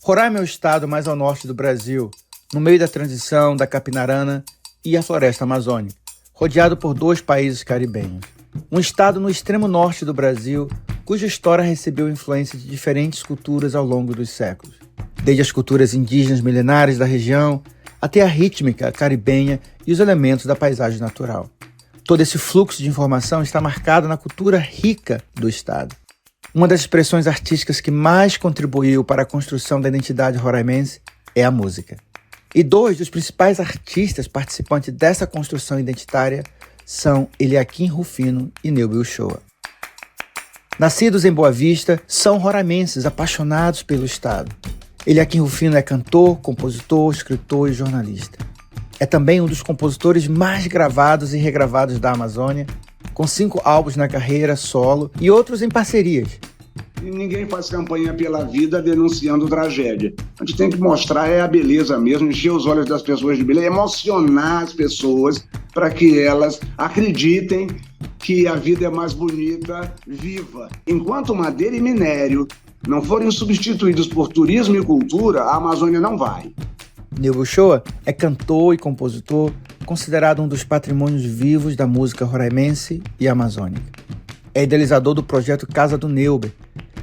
Roraima é o estado mais ao norte do Brasil, no meio da transição da Capinarana e a floresta amazônica, rodeado por dois países caribenhos. Um estado no extremo norte do Brasil, cuja história recebeu influência de diferentes culturas ao longo dos séculos, desde as culturas indígenas milenares da região até a rítmica caribenha e os elementos da paisagem natural. Todo esse fluxo de informação está marcado na cultura rica do estado. Uma das expressões artísticas que mais contribuiu para a construção da identidade roraimense é a música. E dois dos principais artistas participantes dessa construção identitária são Eliakim Rufino e Neuber Uchoa. Nascidos em Boa Vista, são roraimenses apaixonados pelo estado. Eliakim Rufino é cantor, compositor, escritor e jornalista. É também um dos compositores mais gravados e regravados da Amazônia, com 5 álbuns na carreira solo e outros em parcerias. E ninguém faz campanha pela vida denunciando tragédia. A gente tem que mostrar a beleza mesmo, encher os olhos das pessoas de beleza, emocionar as pessoas para que elas acreditem que a vida é mais bonita, viva. Enquanto madeira e minério não forem substituídos por turismo e cultura, a Amazônia não vai. Neuber Uchoa é cantor e compositor, considerado um dos patrimônios vivos da música roraimense e amazônica. É idealizador do projeto Casa do Neuber,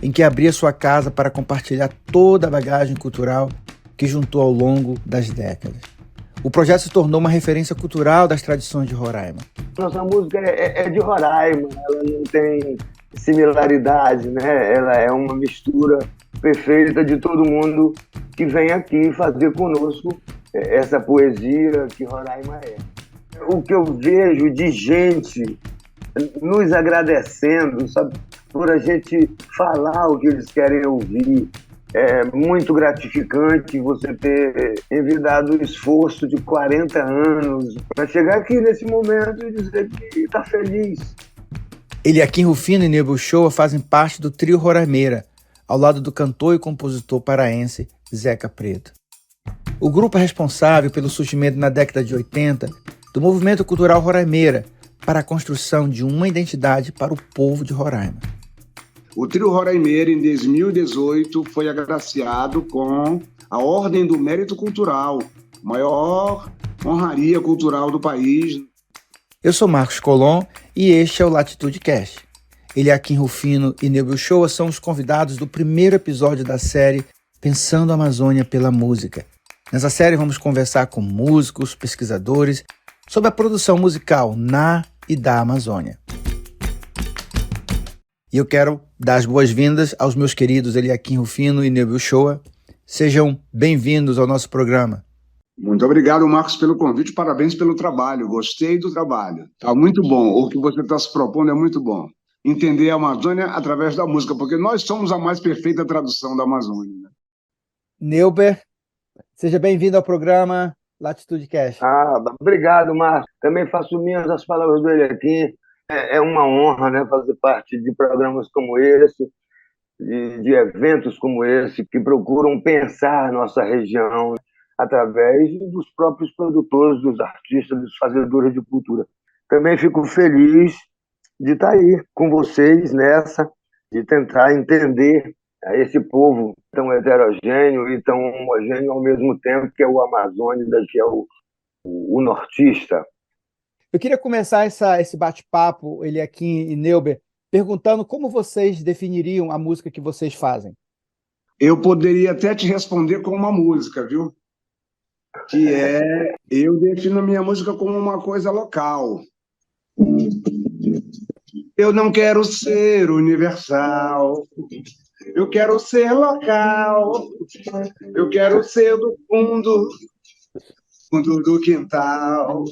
em que abria sua casa para compartilhar toda a bagagem cultural que juntou ao longo das décadas. O projeto se tornou uma referência cultural das tradições de Roraima. Nossa música é de Roraima, ela não tem similaridade, né? Ela é uma mistura perfeita de todo mundo que vem aqui fazer conosco essa poesia que Roraima é. O que eu vejo de gente nos agradecendo, sabe, por a gente falar o que eles querem ouvir. É muito gratificante você ter envidado o esforço de 40 anos para chegar aqui nesse momento e dizer que está feliz. Eliakim Rufino e Neuber Uchoa fazem parte do trio Roraimeira, ao lado do cantor e compositor paraense Zeca Preto. O grupo é responsável pelo surgimento na década de 80 do movimento cultural Roraimeira para a construção de uma identidade para o povo de Roraima. O trio Roraimeira, em 2018, foi agraciado com a Ordem do Mérito Cultural, maior honraria cultural do país. Eu sou Marcos Colom e este é o Latitude Cast. Eliakim Rufino e Neuber Uchoa são os convidados do primeiro episódio da série Pensando a Amazônia pela Música. Nessa série vamos conversar com músicos, pesquisadores sobre a produção musical na e da Amazônia. E eu quero dar as boas-vindas aos meus queridos Eliakim Rufino e Neuber Uchoa. Sejam bem-vindos ao nosso programa. Muito obrigado, Marcos, pelo convite. Parabéns pelo trabalho. Gostei do trabalho. Está muito bom. O que você está se propondo é muito bom. Entender a Amazônia através da música, porque nós somos a mais perfeita tradução da Amazônia. Neuber, seja bem-vindo ao programa Latitude Cast. Obrigado, Marcos. Também faço minhas as palavras dele aqui. É uma honra, né, fazer parte de programas como esse, de eventos como esse, que procuram pensar a nossa região através dos próprios produtores, dos artistas, dos fazedores de cultura. Também fico feliz de estar aí com vocês nessa, de tentar entender esse povo tão heterogêneo e tão homogêneo ao mesmo tempo, que é o amazônida, que é o nortista. Eu queria começar esse bate-papo, Eliakim e Neuber, perguntando como vocês definiriam a música que vocês fazem. Eu poderia até te responder com uma música, viu? Eu defino a minha música como uma coisa local. Eu não quero ser universal, eu quero ser local, eu quero ser do fundo do quintal.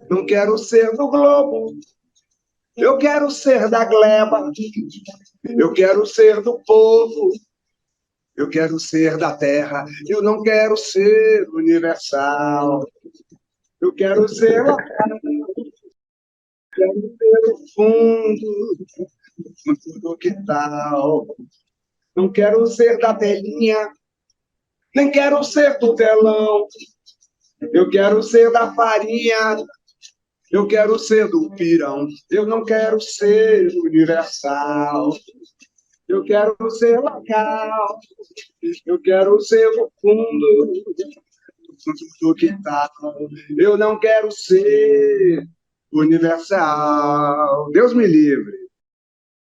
Não quero ser do globo, eu quero ser da gleba, eu quero ser do povo, eu quero ser da terra, eu não quero ser universal, eu quero ser local, quero ser do fundo do quintal. Não quero ser da telinha, nem quero ser do telão, eu quero ser da farinha, eu quero ser do pirão, eu não quero ser universal, Eu quero ser local, eu quero ser do fundo do quintal. Eu não quero ser universal. Deus me livre.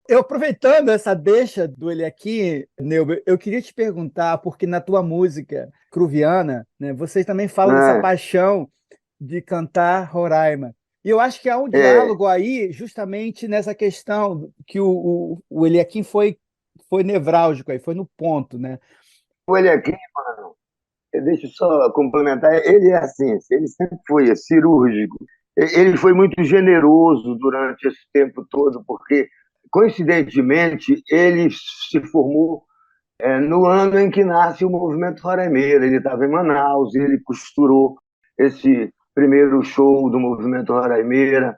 Eu, aproveitando essa deixa do ele aqui, Neuber, eu queria te perguntar, porque na tua música cruviana, né, vocês também falam dessa Né? paixão de cantar Roraima. E eu acho que há um É, diálogo aí, justamente nessa questão que o Eliakim foi nevrálgico aí, foi no ponto, né? ele aqui, mano, deixa eu só complementar, ele é assim, ele sempre foi cirúrgico. Ele foi muito generoso durante esse tempo todo, porque, coincidentemente, ele se formou no ano em que nasce o movimento Roraimeira. Ele estava em Manaus, ele costurou esse primeiro show do movimento Roraimeira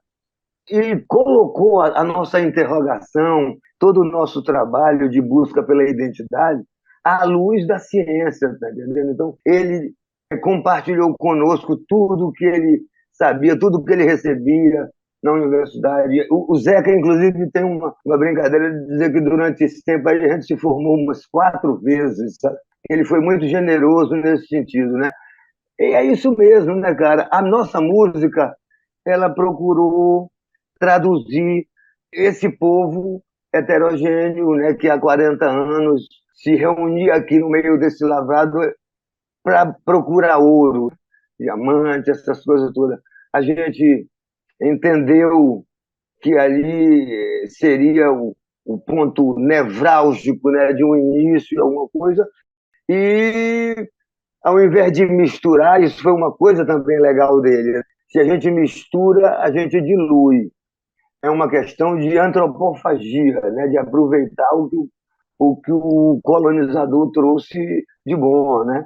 e colocou a nossa interrogação, todo o nosso trabalho de busca pela identidade à luz da ciência, tá entendendo? Então, ele compartilhou conosco tudo o que ele sabia, tudo o que ele recebia na universidade. O Zeca, inclusive, tem uma brincadeira de dizer que durante esse tempo a gente se formou umas 4 vezes, sabe? Ele foi muito generoso nesse sentido, né? E é isso mesmo, né, cara? A nossa música, ela procurou traduzir esse povo heterogêneo, né, que há 40 anos se reunia aqui no meio desse lavrado para procurar ouro, diamante, essas coisas todas. A gente entendeu que ali seria o ponto nevrálgico, né, de um início, alguma coisa, e ao invés de misturar, isso foi uma coisa também legal dele. Se a gente mistura, a gente dilui. É uma questão de antropofagia, né? De aproveitar o que o colonizador trouxe de bom, né?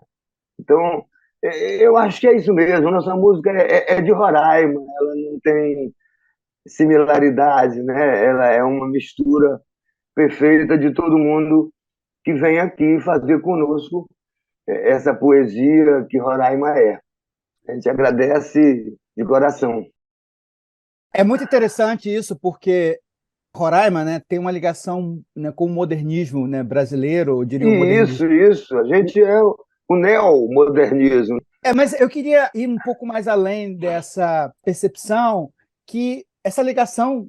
Então, eu acho que é isso mesmo. Nossa música é de Roraima, ela não tem similaridade, né? Ela é uma mistura perfeita de todo mundo que vem aqui fazer conosco essa poesia que Roraima é. A gente agradece de coração. É muito interessante isso, porque Roraima, né, tem uma ligação, né, com o modernismo, né, brasileiro, eu diria o modernismo. Isso. A gente é o neomodernismo. Mas eu queria ir um pouco mais além dessa percepção que essa ligação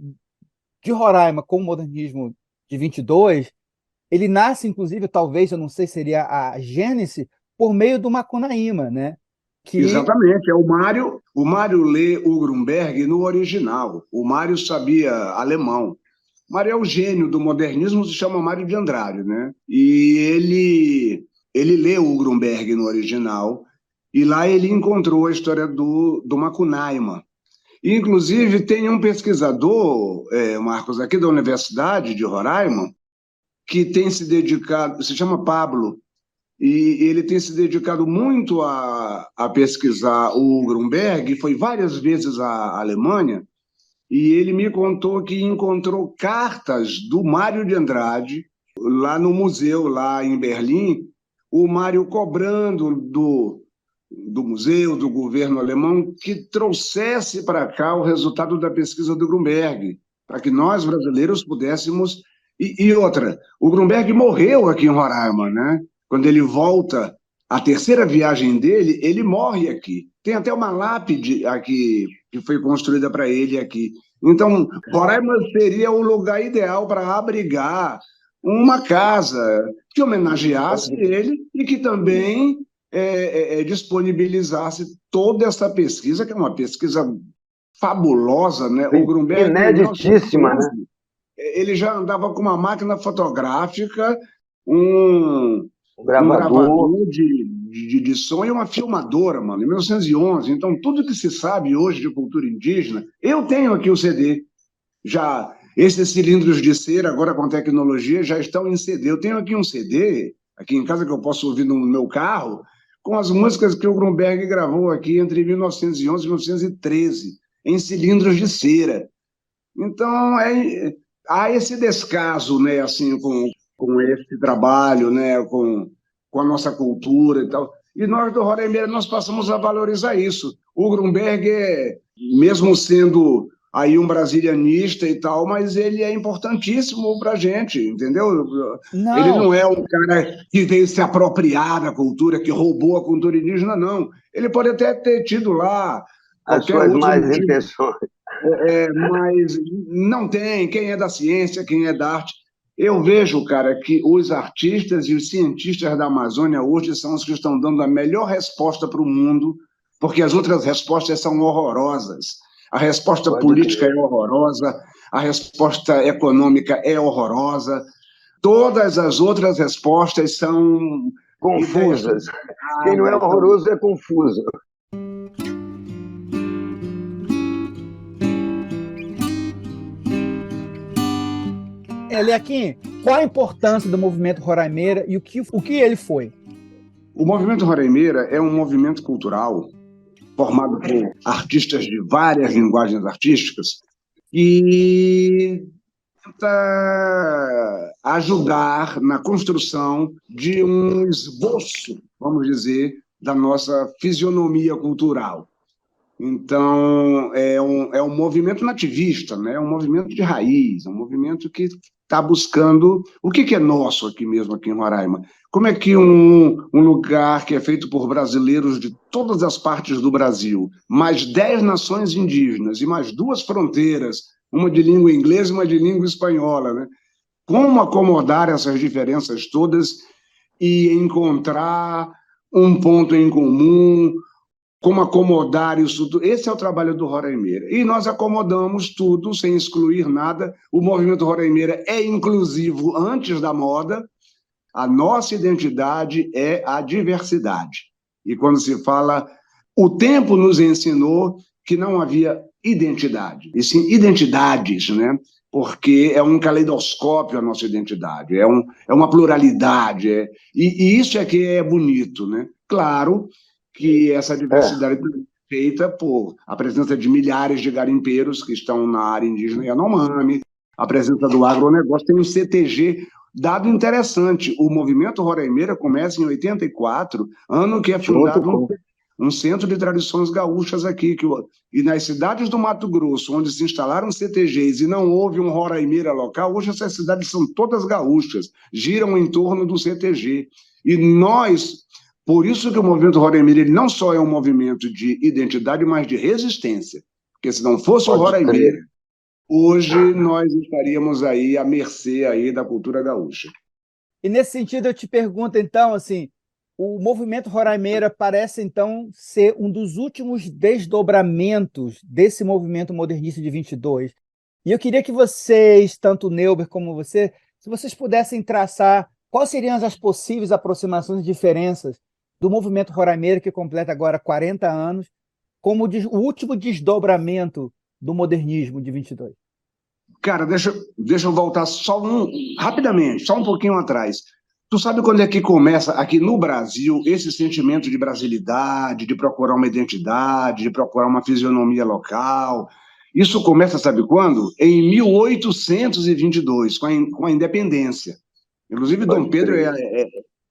de Roraima com o modernismo de 22, ele nasce, inclusive, talvez, eu não sei, seria a gênese, por meio do Macunaíma, né? Que Exatamente, é o Mário lê o Grunberg no original. O Mário sabia alemão. O Mário é o gênio do modernismo, se chama Mário de Andrade, né? E ele lê o Grunberg no original, e lá ele encontrou a história do Macunaíma. E, inclusive, tem um pesquisador, Marcos, aqui da Universidade de Roraima, que tem se dedicado, se chama Pablo, e ele tem se dedicado muito a pesquisar o Grunberg, foi várias vezes à Alemanha, e ele me contou que encontrou cartas do Mário de Andrade, lá no museu, lá em Berlim, o Mário cobrando do museu, do governo alemão, que trouxesse para cá o resultado da pesquisa do Grunberg, para que nós, brasileiros, pudéssemos. E outra, o Grunberg morreu aqui em Roraima, né? Quando ele volta, a terceira viagem dele, ele morre aqui. Tem até uma lápide aqui que foi construída para ele aqui. Então, Roraima seria o lugar ideal para abrigar uma casa que homenageasse ele e que também disponibilizasse toda essa pesquisa, que é uma pesquisa fabulosa, né? O Grunberg, em Ineditíssima, 1911, né? ele já andava com uma máquina fotográfica, um, O um gravador. gravador de som e uma filmadora, mano, em 1911. Então, tudo que se sabe hoje de cultura indígena, eu tenho aqui o CD. Já esses cilindros de cera, agora com tecnologia, já estão em CD. Eu tenho aqui um CD, aqui em casa, que eu posso ouvir no meu carro, com as músicas que o Grunberg gravou aqui entre 1911 e 1913, em cilindros de cera. Então, há esse descaso, né, assim, com esse trabalho, né, com a nossa cultura e tal. E nós, do Roraima, nós passamos a valorizar isso. O Grunberg, mesmo sendo aí um brasilianista e tal, mas ele é importantíssimo para a gente, entendeu? Ele Não, não é um cara que veio se apropriar da cultura, que roubou a cultura indígena, não. Ele pode até ter tido lá As qualquer suas outro más motivo, intenções. mas não tem. Quem é da ciência, quem é da arte. Eu vejo, cara, que os artistas e os cientistas da Amazônia hoje são os que estão dando a melhor resposta para o mundo, porque as outras respostas são horrorosas. A resposta Pode política é crer. horrorosa, a resposta econômica é horrorosa, todas as outras respostas são ideias Confusas. Quem não é sofisticadas, são. horroroso é confuso. Eliakim, qual a importância do movimento Roraimeira e o que ele foi? O movimento Roraimeira é um movimento cultural formado por artistas de várias linguagens artísticas e tenta ajudar na construção de um esboço, vamos dizer, da nossa fisionomia cultural. Então, é um movimento nativista, né? É um movimento de raiz, é um movimento que está buscando o que é nosso aqui mesmo, aqui em Roraima. Como é que um lugar que é feito por brasileiros de todas as partes do Brasil, mais 10 nações indígenas e mais duas fronteiras, uma de língua inglesa e uma de língua espanhola, né? Como acomodar essas diferenças todas e encontrar um ponto em comum, como acomodar isso tudo. Esse é o trabalho do Roraimeira. E nós acomodamos tudo, sem excluir nada. O movimento Roraimeira é inclusivo antes da moda. A nossa identidade é a diversidade. E quando se fala, o tempo nos ensinou que não havia identidade, e sim identidades, né? Porque é um caleidoscópio a nossa identidade, é uma pluralidade, e isso é que é bonito, né? Claro que essa É, diversidade é feita por a presença de milhares de garimpeiros que estão na área indígena Yanomami, a presença do agronegócio, tem um CTG. Dado interessante, o movimento Roraimeira começa em 84, ano que é junto fundado com. um centro de tradições gaúchas aqui, e nas cidades do Mato Grosso, onde se instalaram CTGs e não houve um Roraimeira local, hoje essas cidades são todas gaúchas, giram em torno do CTG. E nós, por isso que o movimento Roraimeira ele não só é um movimento de identidade, mas de resistência, porque se não fosse o Pode Roraimeira, crer. hoje nós estaríamos aí à mercê aí da cultura gaúcha. E nesse sentido eu te pergunto, então, assim, o movimento Roraimeira parece, então, ser um dos últimos desdobramentos desse movimento modernista de 22. E eu queria que vocês, tanto o Neuber como você, se vocês pudessem traçar quais seriam as possíveis aproximações e diferenças do movimento Roraimeira, que completa agora 40 anos, como o último desdobramento do modernismo de 22. Cara, deixa eu voltar rapidamente, só um pouquinho atrás. Tu sabe quando é que começa aqui no Brasil esse sentimento de brasilidade, de procurar uma identidade, de procurar uma fisionomia local? Isso começa, sabe quando? Em 1822, com a independência. Inclusive, Dom Pode Pedro crer.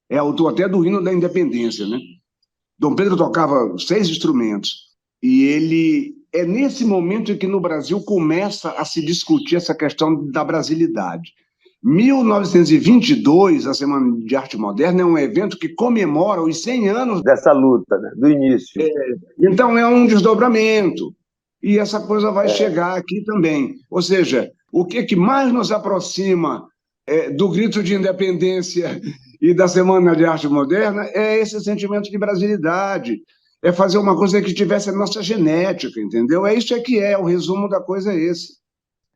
é autor até do hino da independência, né? Dom Pedro tocava 6 instrumentos e ele é nesse momento em que no Brasil começa a se discutir essa questão da brasilidade. 1922, a Semana de Arte Moderna, é um evento que comemora os 100 anos. Dessa luta, né? Do início. Então, é um desdobramento. E essa coisa vai É, chegar aqui também. Ou seja, o que mais nos aproxima do grito de independência e da Semana de Arte Moderna é esse sentimento de brasilidade. É fazer uma coisa que tivesse a nossa genética, entendeu? É isso que é, o resumo da coisa é esse.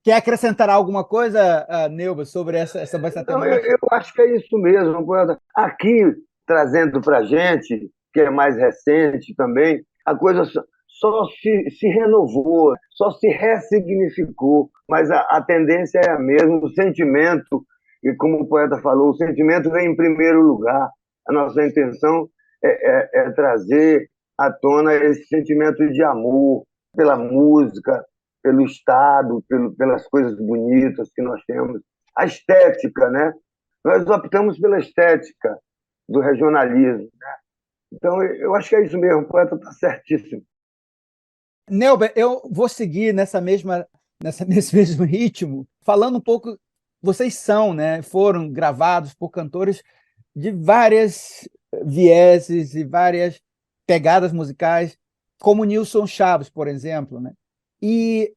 Quer acrescentar alguma coisa, Neuber, sobre essa então, eu, temática? eu acho que é isso mesmo, poeta. Aqui, trazendo para a gente, que é mais recente também, a coisa só se renovou, só se ressignificou, mas a tendência é a mesma, o sentimento, e como o poeta falou, o sentimento vem em primeiro lugar. A nossa intenção é trazer à tona esse sentimento de amor pela música, pelo Estado, pelas coisas bonitas que nós temos. A estética, né? Nós optamos pela estética do regionalismo. Então, eu acho que é isso mesmo, o poeta está certíssimo. Neuber, eu vou seguir nessa mesma nesse mesmo ritmo, falando um pouco, vocês são, né, foram gravados por cantores de várias vieses e várias pegadas musicais, como Nilson Chaves, por exemplo, né? E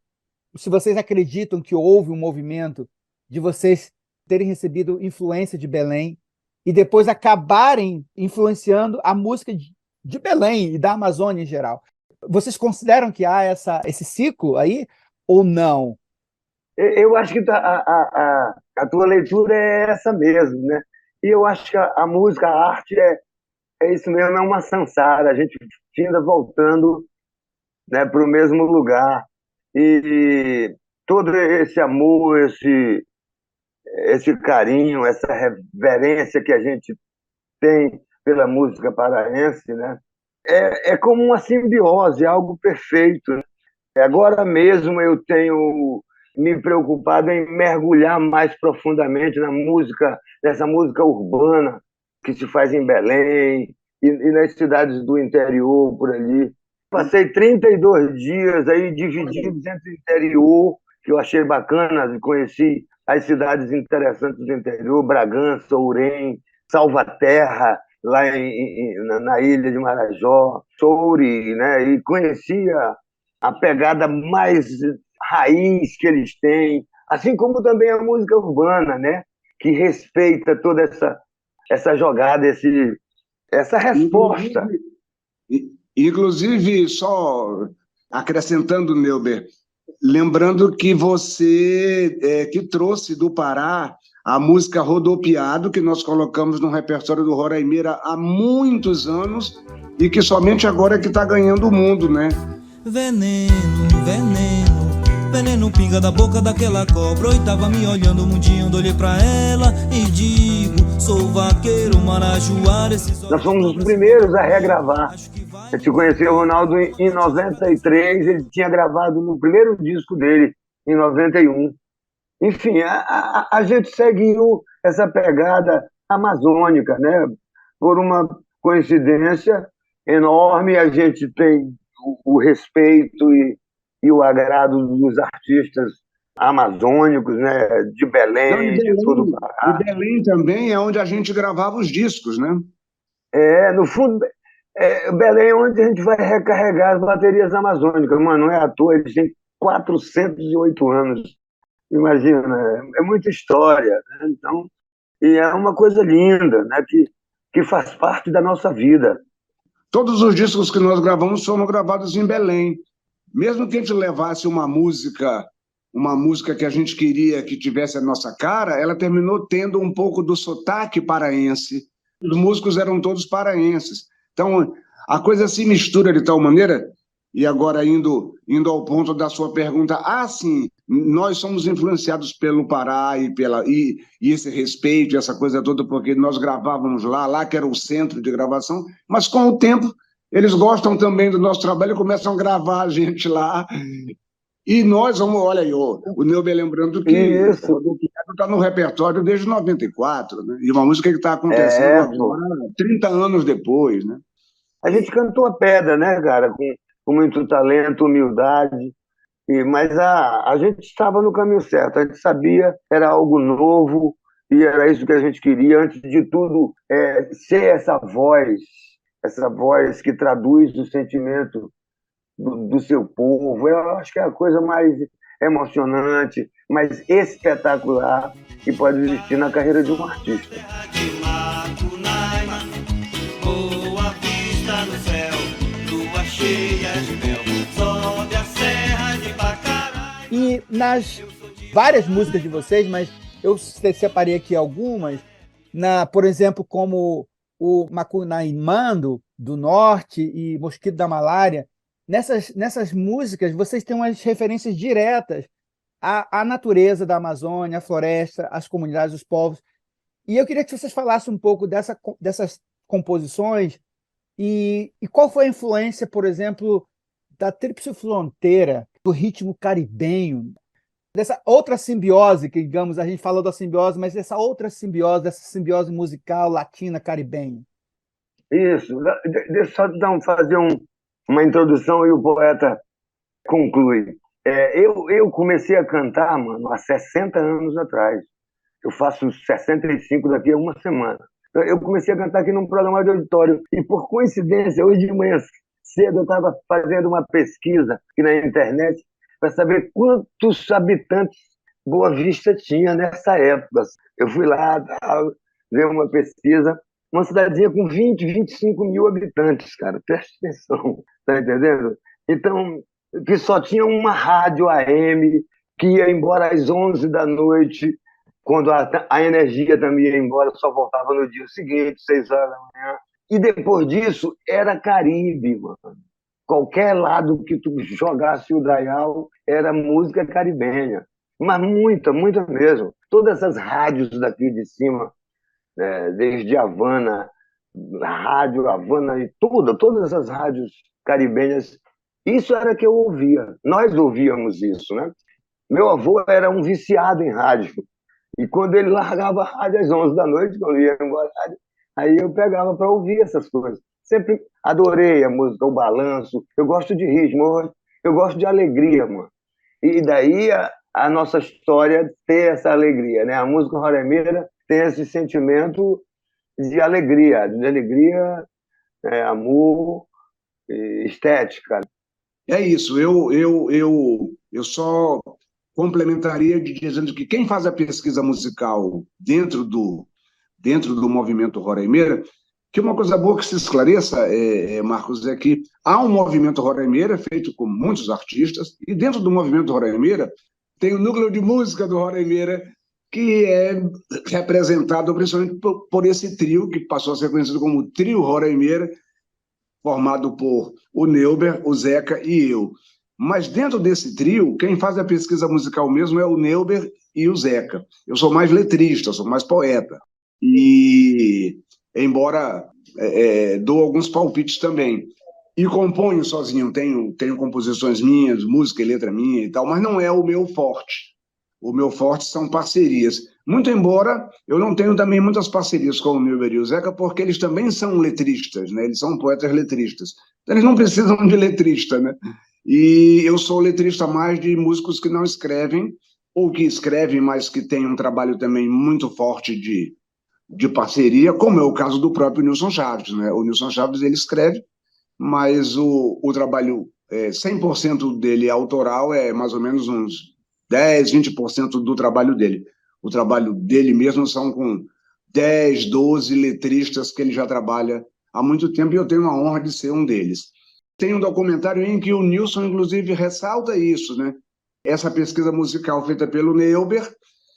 se vocês acreditam que houve um movimento de vocês terem recebido influência de Belém e depois acabarem influenciando a música de Belém e da Amazônia em geral. Vocês consideram que há esse ciclo aí ou não? Eu acho que a tua leitura é essa mesmo, né? E eu acho que a música, a arte é isso mesmo, é uma samsara, a gente finda voltando, né, para o mesmo lugar. E todo esse amor, esse carinho, essa reverência que a gente tem pela música paraense, né? É como uma simbiose, algo perfeito. Agora mesmo eu tenho me preocupado em mergulhar mais profundamente nessa música urbana que se faz em Belém e nas cidades do interior por ali. Passei 32 dias aí divididos entre o interior, que eu achei bacana, conheci as cidades interessantes do interior, Bragança, Ourém, Salvaterra, lá na ilha de Marajó, Soure, né? E conhecia a pegada mais raiz que eles têm, assim como também a música urbana, né? Que respeita toda essa jogada, essa resposta. Inclusive, só acrescentando, Neuber, lembrando que você que trouxe do Pará a música Rodopiado, que nós colocamos no repertório do Roraima há muitos anos e que somente agora é que está ganhando o mundo, né? Veneno, veneno, veneno pinga da boca daquela cobra. Eu tava me olhando, mundinho, olhei pra ela e digo: sou vaqueiro, marajoara. Nós fomos os primeiros a regravar. Eu te conheci o Ronaldo em 93, ele tinha gravado no primeiro disco dele, em 91. Enfim, a gente seguiu essa pegada amazônica, né? Por uma coincidência enorme, a gente tem o respeito e o agrado dos artistas amazônicos, né? De Não, Belém, de todo o E Pará. Belém também é onde a gente gravava os discos, né? No fundo, Belém é onde a gente vai recarregar as baterias amazônicas, mano, não é à toa, eles têm 408 anos. Imagina, é muita história, né? Então, e é uma coisa linda, né? Que faz parte da nossa vida. Todos os discos que nós gravamos foram gravados em Belém. Mesmo que a gente levasse uma música que a gente queria que tivesse a nossa cara, ela terminou tendo um pouco do sotaque paraense. Os músicos eram todos paraenses. Então, a coisa se mistura de tal maneira, e agora indo ao ponto da sua pergunta, sim, nós somos influenciados pelo Pará e esse respeito, essa coisa toda, porque nós gravávamos lá que era o centro de gravação, mas com o tempo eles gostam também do nosso trabalho e começam a gravar a gente lá. E nós vamos, olha aí, o Neuber lembrando que Isso, o Piano está no repertório desde 94, né? E uma música que está acontecendo pô. agora, 30 anos depois, né? A gente cantou a pedra, né, cara? Com muito talento, humildade. Mas a gente estava no caminho certo. A gente sabia era algo novo e era isso que a gente queria. Antes de tudo, ser essa voz que traduz o sentimento do seu povo. Eu acho que é a coisa mais emocionante, mais espetacular que pode existir na carreira de um artista. Boa vista no céu, lua cheia de mel, sobe a serra de Pacará. E nas várias músicas de vocês, mas eu separei aqui algumas, por exemplo, como o Macunaímando, do Norte, e Mosquito da Malária. Nessas músicas, vocês têm umas referências diretas à natureza da Amazônia, à floresta, às comunidades, os povos. E eu queria que vocês falassem um pouco dessas composições e qual foi a influência, por exemplo, da Tríplice Fronteira, do ritmo caribenho, dessa outra simbiose, que, digamos, a gente falou da simbiose, mas dessa dessa simbiose musical latina caribenha. Isso. Deixa eu só fazer uma introdução e o poeta conclui. Eu comecei a cantar, mano, há 60 anos atrás. Eu faço 65 daqui a uma semana. Eu comecei a cantar aqui num programa de auditório. E, por coincidência, hoje de manhã cedo eu estava fazendo uma pesquisa aqui na internet para saber quantos habitantes Boa Vista tinha nessa época. Eu fui lá, ver uma pesquisa, uma cidadezinha com 25 mil habitantes, cara. Presta atenção, tá entendendo? Então, que só tinha uma rádio AM que ia embora às 11 da noite, quando a energia também ia embora, só voltava no dia seguinte, 6 horas da manhã. E depois disso, era Caribe, mano. Qualquer lado que tu jogasse o dial era música caribenha. Mas muita, muita mesmo. Todas essas rádios daqui de cima, desde Havana, Rádio Havana e todas essas rádios caribenhas, isso era que eu ouvia. Nós ouvíamos isso, né? Meu avô era um viciado em rádio. E quando ele largava a rádio às 11 da noite, quando ia embora, aí eu pegava para ouvir essas coisas. Sempre adorei a música, o balanço. Eu gosto de ritmo, eu gosto de alegria, mano. E daí a nossa história ter essa alegria, né? A música roremeira tem esse sentimento de alegria, amor, estética. É isso. Eu só complementaria dizendo que quem faz a pesquisa musical dentro do movimento Roraima, que uma coisa boa que se esclareça, Marcos, é que há um movimento Roraima feito com muitos artistas, e dentro do movimento Roraima tem o núcleo de música do Roraima, que é representado principalmente por esse trio, que passou a ser conhecido como Trio Roraima, formado por o Neuber, o Zeca e eu. Mas dentro desse trio, quem faz a pesquisa musical mesmo é o Neuber e o Zeca. Eu sou mais letrista, sou mais poeta. E, embora dou alguns palpites também. E componho sozinho, tenho composições minhas, música e letra minha e tal, mas não é o meu forte. O meu forte são parcerias. Muito embora eu não tenha também muitas parcerias com o Neuber e o Zeca, porque eles também são letristas, né? Eles são poetas letristas. Então, eles não precisam de letrista, né? E eu sou letrista mais de músicos que não escrevem, ou que escrevem, mas que têm um trabalho também muito forte de parceria, como é o caso do próprio Nilson Chaves, né? O Nilson Chaves, ele escreve, mas o trabalho 100% dele autoral, é mais ou menos uns 10, 20% do trabalho dele. O trabalho dele mesmo são com 10, 12 letristas que ele já trabalha há muito tempo, e eu tenho a honra de ser um deles. Tem um documentário em que o Nilson, inclusive, ressalta isso, né? Essa pesquisa musical feita pelo Neuber,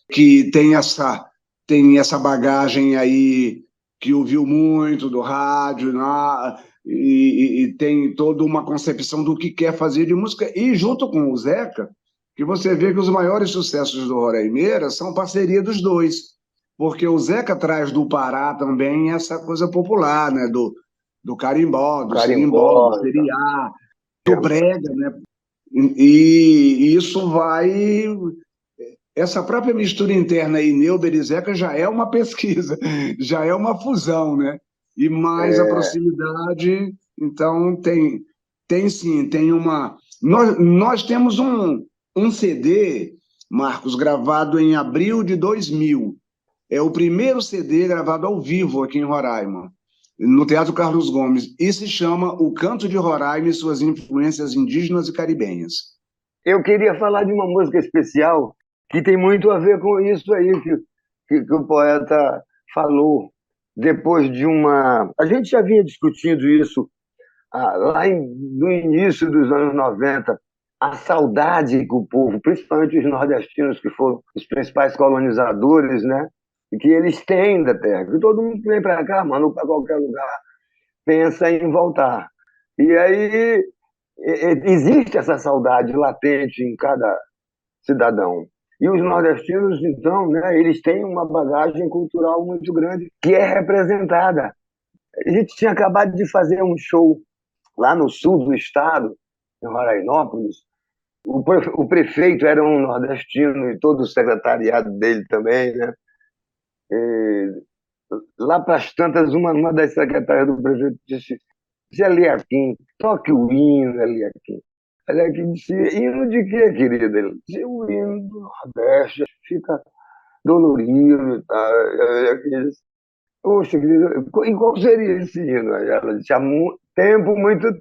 que tem essa bagagem aí, que ouviu muito do rádio, né? E tem toda uma concepção do que quer fazer de música, e junto com o Zeca, que você vê que os maiores sucessos do Roraima são parceria dos dois, porque o Zeca traz do Pará também essa coisa popular, né? Do carimbó, do sirimbó, do seriá, do brega, né? E isso vai... Essa própria mistura interna aí, Neuber e Zeca, já é uma pesquisa, já é uma fusão, né? E mais a proximidade, então tem sim, tem uma... Nós temos um CD, Marcos, gravado em abril de 2000. É o primeiro CD gravado ao vivo aqui em Roraima, no Teatro Carlos Gomes, e se chama O Canto de Roraima e Suas Influências Indígenas e Caribenhas. Eu queria falar de uma música especial que tem muito a ver com isso aí que o poeta falou. Depois de uma... A gente já vinha discutindo isso no início dos anos 90, a saudade que o povo, principalmente os nordestinos, que foram os principais colonizadores, né? E que eles têm da terra. Que todo mundo que vem para cá, mano, para qualquer lugar, pensa em voltar. E aí existe essa saudade latente em cada cidadão. E os nordestinos, então, né, eles têm uma bagagem cultural muito grande que é representada. A gente tinha acabado de fazer um show lá no sul do estado, em Rorainópolis. O prefeito era um nordestino e todo o secretariado dele também, né? E lá para as tantas, uma das secretárias do prefeito disse: Eliakim, toque o hino, Eliakim. Olha aqui, hino de quê, querida? Ele disse, o hino do Nordeste, fica dolorido e tal. Eu disse, poxa, querida, e qual seria esse hino? Aí ela disse, há muito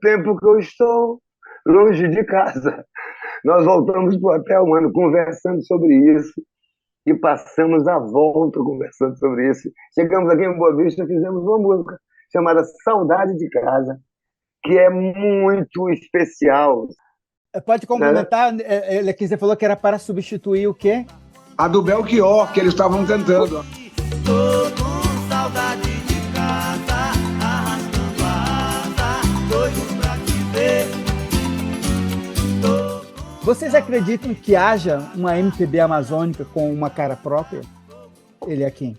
tempo que eu estou longe de casa. Nós voltamos para o hotel, mano, conversando sobre isso. E passamos a volta conversando sobre isso. Chegamos aqui em Boa Vista, fizemos uma música chamada Saudade de Casa, que é muito especial. Pode Né? complementar, que você falou que era para substituir o quê? A do Belchior, que eles estavam cantando. Tô com saudade de casa, arrastando a asa, doido pra te ver. Vocês acreditam que haja uma MPB amazônica com uma cara própria? Ele aqui.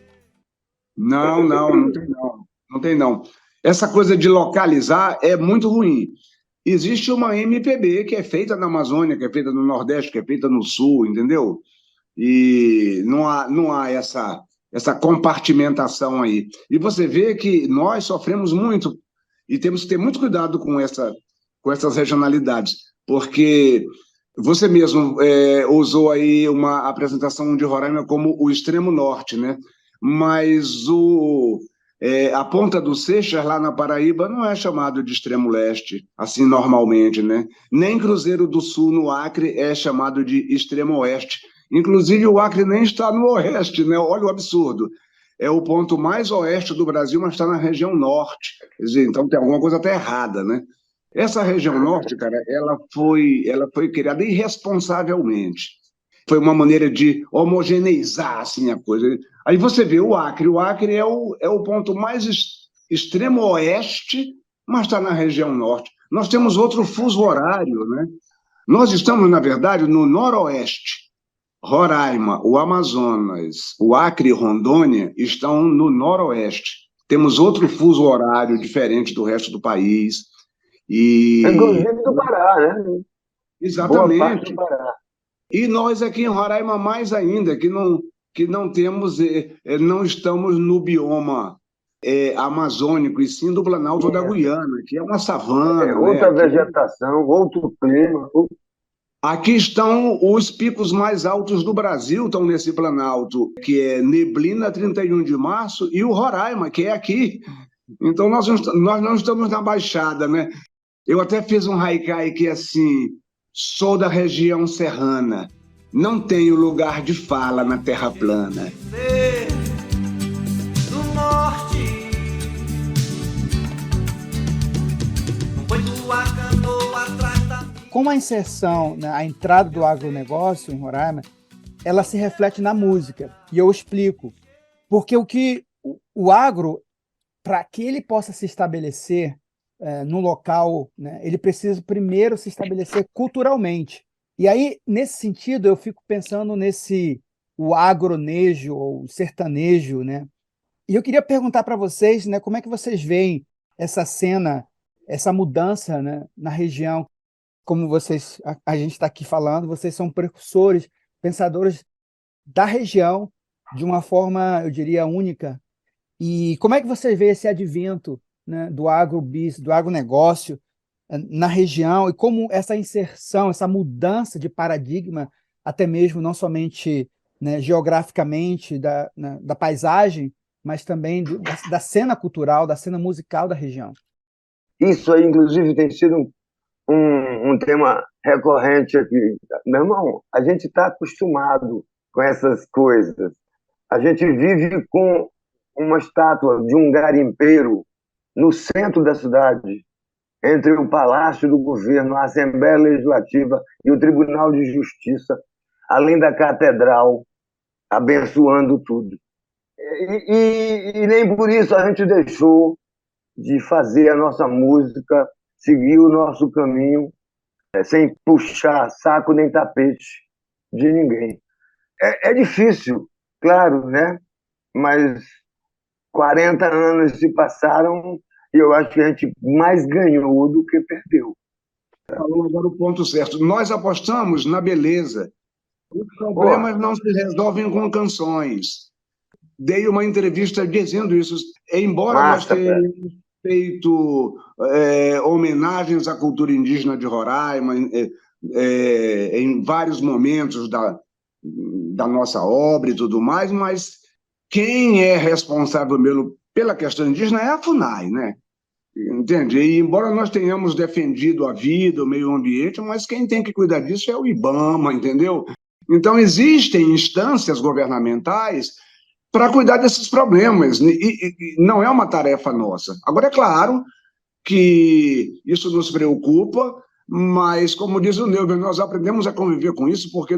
Não tem não. Não tem não. Essa coisa de localizar é muito ruim. Existe uma MPB que é feita na Amazônia, que é feita no Nordeste, que é feita no Sul, entendeu? E não há essa compartimentação aí. E você vê que nós sofremos muito e temos que ter muito cuidado com essas regionalidades, porque você mesmo usou aí uma apresentação de Roraima como o extremo norte, né? Mas a Ponta dos Seixas, lá na Paraíba, não é chamado de extremo leste, assim normalmente, né? Nem Cruzeiro do Sul, no Acre, é chamado de extremo oeste. Inclusive, o Acre nem está no oeste, né? Olha o absurdo. É o ponto mais oeste do Brasil, mas está na região norte. Quer dizer, então tem alguma coisa até errada, né? Essa região norte, cara, ela foi criada irresponsavelmente. Foi uma maneira de homogeneizar assim, a coisa. Aí você vê o Acre. O Acre é o ponto mais extremo oeste, mas está na região norte. Nós temos outro fuso horário, né? Nós estamos, na verdade, no noroeste. Roraima, o Amazonas, o Acre e Rondônia estão no noroeste. Temos outro fuso horário diferente do resto do país. E Inclusive do Pará, né? Boa parte do exatamente. Pará. E nós aqui em Roraima mais ainda, que não temos, não estamos no bioma amazônico, e sim do Planalto da Guiana, que é uma É savana, né? outra vegetação, outro clima. Aqui estão os picos mais altos do Brasil, estão nesse Planalto, que é Neblina 31 de Março, e o Roraima, que é aqui. Então nós não estamos na Baixada, né? Eu até fiz um haikai que é assim: sou da região serrana, não tenho lugar de fala na terra plana. Do norte, não foi tua canoa atrás da... Com a inserção, né, a entrada do agronegócio em Roraima, ela se reflete na música. E eu explico. Porque o agro, para que ele possa se estabelecer no local, né, ele precisa primeiro se estabelecer culturalmente. E aí, nesse sentido, eu fico pensando o agronejo ou sertanejo, né? E eu queria perguntar para vocês, né, como é que vocês veem essa cena, essa mudança, né, na região. Como a gente está aqui falando, vocês são precursores, pensadores da região de uma forma, eu diria, única. E como é que você vê esse advento, né, do do agronegócio na região e como essa inserção, essa mudança de paradigma, até mesmo não somente, né, geograficamente da paisagem, mas também da cena cultural, da cena musical da região? Isso aí, inclusive, tem sido um tema recorrente aqui. Meu irmão, a gente está acostumado com essas coisas. A gente vive com uma estátua de um garimpeiro no centro da cidade, entre o Palácio do Governo, a Assembleia Legislativa e o Tribunal de Justiça, além da Catedral, abençoando tudo. E nem por isso a gente deixou de fazer a nossa música, seguir o nosso caminho, sem puxar saco nem tapete de ninguém. É difícil, claro, né? Mas 40 anos se passaram e eu acho que a gente mais ganhou do que perdeu. Falou agora o ponto certo. Nós apostamos na beleza. Os Pô, problemas não se resolvem com canções. Dei uma entrevista dizendo isso. Embora nós massa, velho. tenhamos feito homenagens à cultura indígena de Roraima em vários momentos da nossa obra e tudo mais, mas quem é responsável pela questão indígena é a FUNAI, né? Entende? E embora nós tenhamos defendido a vida, o meio ambiente, mas quem tem que cuidar disso é o IBAMA, entendeu? Então, existem instâncias governamentais para cuidar desses problemas, e não é uma tarefa nossa. Agora, é claro que isso nos preocupa, mas, como diz o Neuber, nós aprendemos a conviver com isso porque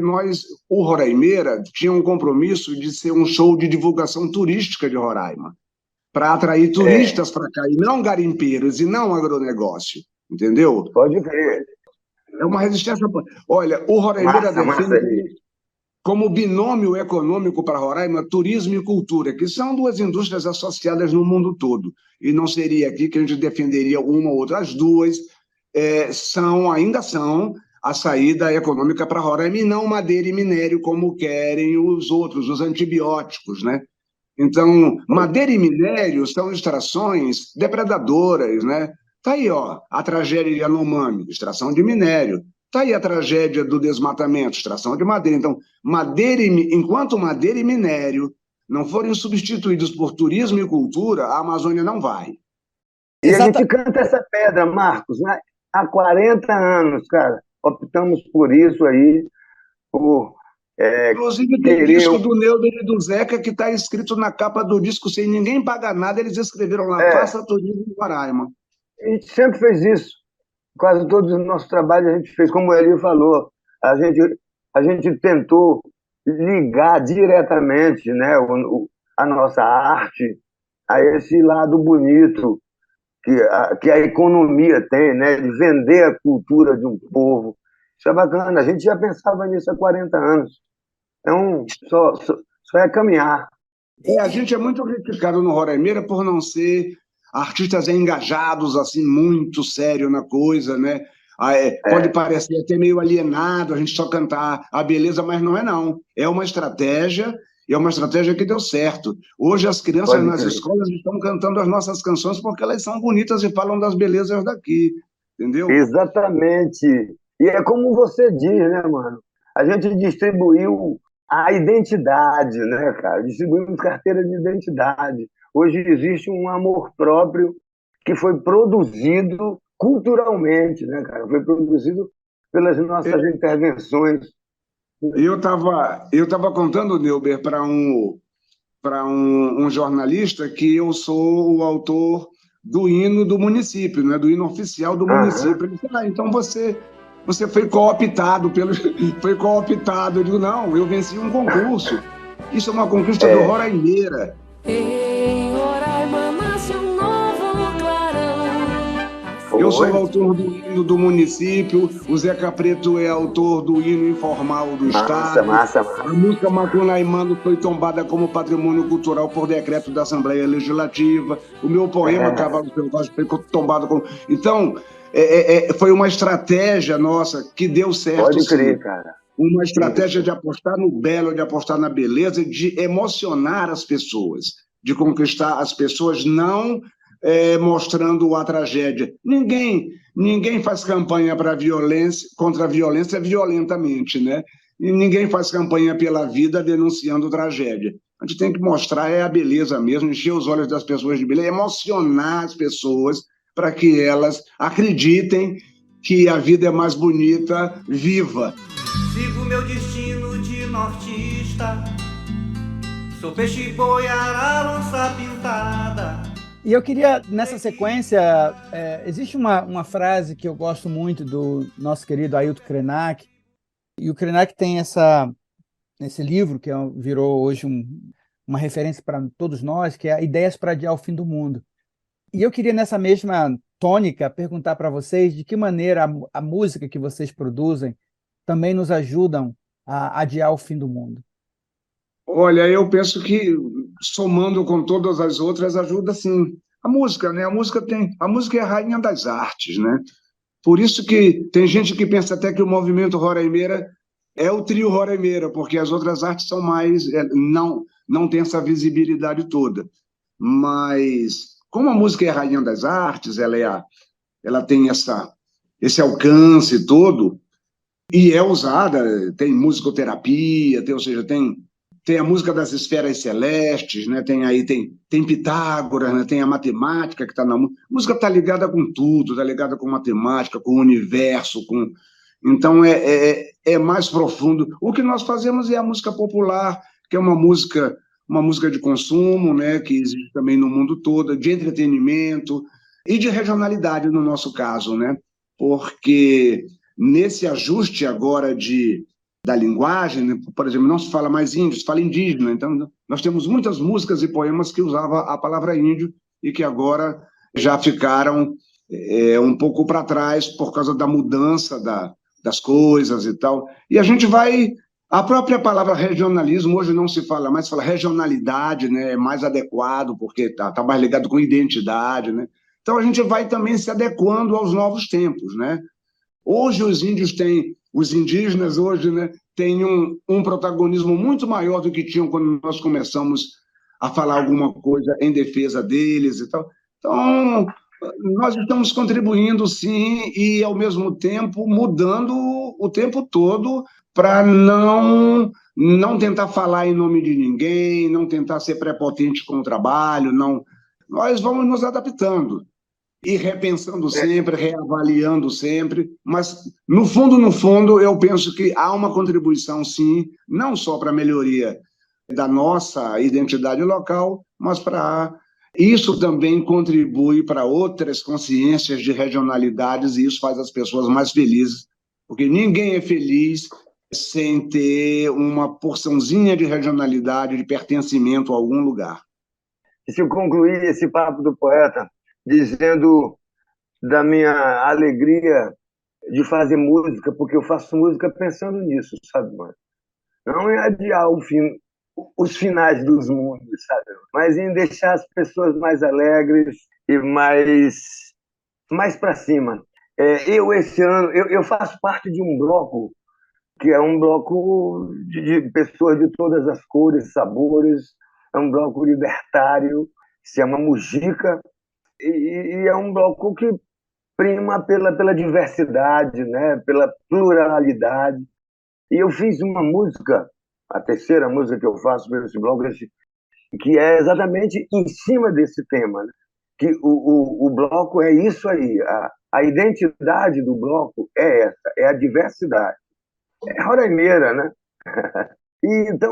o Roraimeira, tinha um compromisso de ser um show de divulgação turística de Roraima, para atrair turistas para cá, e não garimpeiros, e não agronegócio, entendeu? Pode crer. É uma resistência. Olha, o Roraimeira defende como binômio econômico para Roraima, turismo e cultura, que são duas indústrias associadas no mundo todo. E não seria aqui que a gente defenderia uma ou outra. As duas ainda são a saída econômica para Roraima, e não madeira e minério, como querem os outros, os antibióticos, né? Então, madeira e minério são extrações depredadoras, né? Está aí, ó, a tragédia de Yanomami, extração de minério. Está aí a tragédia do desmatamento, extração de madeira. Então, enquanto madeira e minério não forem substituídos por turismo e cultura, a Amazônia não vai. E a gente canta essa pedra, Marcos, né? Há 40 anos, cara. Optamos por isso aí, por... Inclusive, tem disco do Neuber e do Zeca que está escrito na capa do disco, sem ninguém pagar nada, eles escreveram lá, faça turismo em Roraima. A gente sempre fez isso. Quase todos os nossos trabalhos a gente fez, como o Eli falou, a gente tentou ligar diretamente, né, a nossa arte a esse lado bonito que a economia tem, né, de vender a cultura de um povo. Isso é bacana, a gente já pensava nisso há 40 anos. Então, só é caminhar. A gente é muito criticado no Roraimeira por não ser artistas engajados, assim, muito sério na coisa, né? Pode parecer até meio alienado a gente só cantar a beleza, mas não é, não. É uma estratégia, e é uma estratégia que deu certo. Hoje as crianças nas escolas estão cantando as nossas canções porque elas são bonitas e falam das belezas daqui, entendeu? Exatamente. E é como você diz, né, mano? A gente distribuiu a identidade, né, cara? Distribuímos carteira de identidade. Hoje existe um amor próprio que foi produzido culturalmente, né, cara? Foi produzido pelas nossas intervenções. Eu tava contando, Neuber, para um jornalista que eu sou o autor do hino do município, né, do hino oficial do município. Ele disse, então você foi cooptado foi cooptado. Eu digo, não, eu venci um concurso. Isso é uma conquista do Roraimeira. Em Roraima nasce um novo clarão. Eu sou o autor do hino do município, o Zeca Preto é autor do hino informal do Estado. Massa. A música Macunaímando foi tombada como patrimônio cultural por decreto da Assembleia Legislativa. O meu poema Cavalo Selvagem foi tombado como... Então, foi uma estratégia nossa que deu certo. Pode crer, cara. Uma estratégia de apostar no belo, de apostar na beleza, de emocionar as pessoas, de conquistar as pessoas, não mostrando a tragédia. Ninguém faz campanha contra a violência violentamente, né? E ninguém faz campanha pela vida denunciando tragédia. A gente tem que mostrar a beleza mesmo, encher os olhos das pessoas de beleza, emocionar as pessoas para que elas acreditem que a vida é mais bonita, viva. Sigo meu destino de nortista, sou peixe-boi, arara, onça pintada. E eu queria, nessa sequência, existe uma frase que eu gosto muito do nosso querido Ailton Krenak, e o Krenak tem esse livro, que virou hoje uma referência para todos nós, que é Ideias para Adiar o Fim do Mundo. E eu queria, nessa mesma tônica, perguntar para vocês de que maneira a música que vocês produzem também nos ajudam a adiar o fim do mundo. Olha, eu penso que, somando com todas as outras, ajuda sim. A música, né? A música é a rainha das artes, né? Por isso que tem gente que pensa até que o movimento Roraimeira é o trio Roraimeira, porque as outras artes são mais... não tem essa visibilidade toda. Mas como a música é a rainha das artes, ela tem esse alcance todo, e é usada, tem musicoterapia, ou seja, tem a música das esferas celestes, né? Tem Pitágoras, né? Tem a matemática que está na música. A música está ligada com tudo, está ligada com matemática, com o universo, então é mais profundo. O que nós fazemos é a música popular, que é uma música de consumo, né? Que existe também no mundo todo, de entretenimento e de regionalidade, no nosso caso, né? Porque nesse ajuste agora da linguagem, né? Por exemplo, não se fala mais índio, se fala indígena. Então, nós temos muitas músicas e poemas que usavam a palavra índio e que agora já ficaram um pouco para trás por causa da mudança das coisas e tal. E a gente vai... A própria palavra regionalismo hoje não se fala mais, se fala regionalidade, né? É mais adequado, porque tá mais ligado com identidade, né? Então, a gente vai também se adequando aos novos tempos, né? Hoje os indígenas hoje, né, têm um protagonismo muito maior do que tinham quando nós começamos a falar alguma coisa em defesa deles e tal. Então, nós estamos contribuindo, sim, e, ao mesmo tempo, mudando o tempo todo para não tentar falar em nome de ninguém, não tentar ser prepotente com o trabalho, não. Nós vamos nos adaptando e repensando sempre, reavaliando sempre, mas no fundo, eu penso que há uma contribuição, sim, não só para a melhoria da nossa identidade local, mas isso também contribui para outras consciências de regionalidades, e isso faz as pessoas mais felizes, porque ninguém é feliz sem ter uma porçãozinha de regionalidade, de pertencimento a algum lugar. E se eu concluir esse papo do poeta dizendo da minha alegria de fazer música, porque eu faço música pensando nisso, sabe, mano? Não em adiar os finais dos mundos, sabe? Mas em deixar as pessoas mais alegres e mais para cima. Esse ano, eu faço parte de um bloco que é um bloco de pessoas de todas as cores, sabores, é um bloco libertário, se chama Mujica, e é um bloco que prima pela diversidade, né? Pela pluralidade. E eu fiz uma música, a terceira música que eu faço para esse bloco, que é exatamente em cima desse tema, né? Que o bloco é isso aí, a identidade do bloco é essa, é a diversidade. É roraimeira, né? E, então,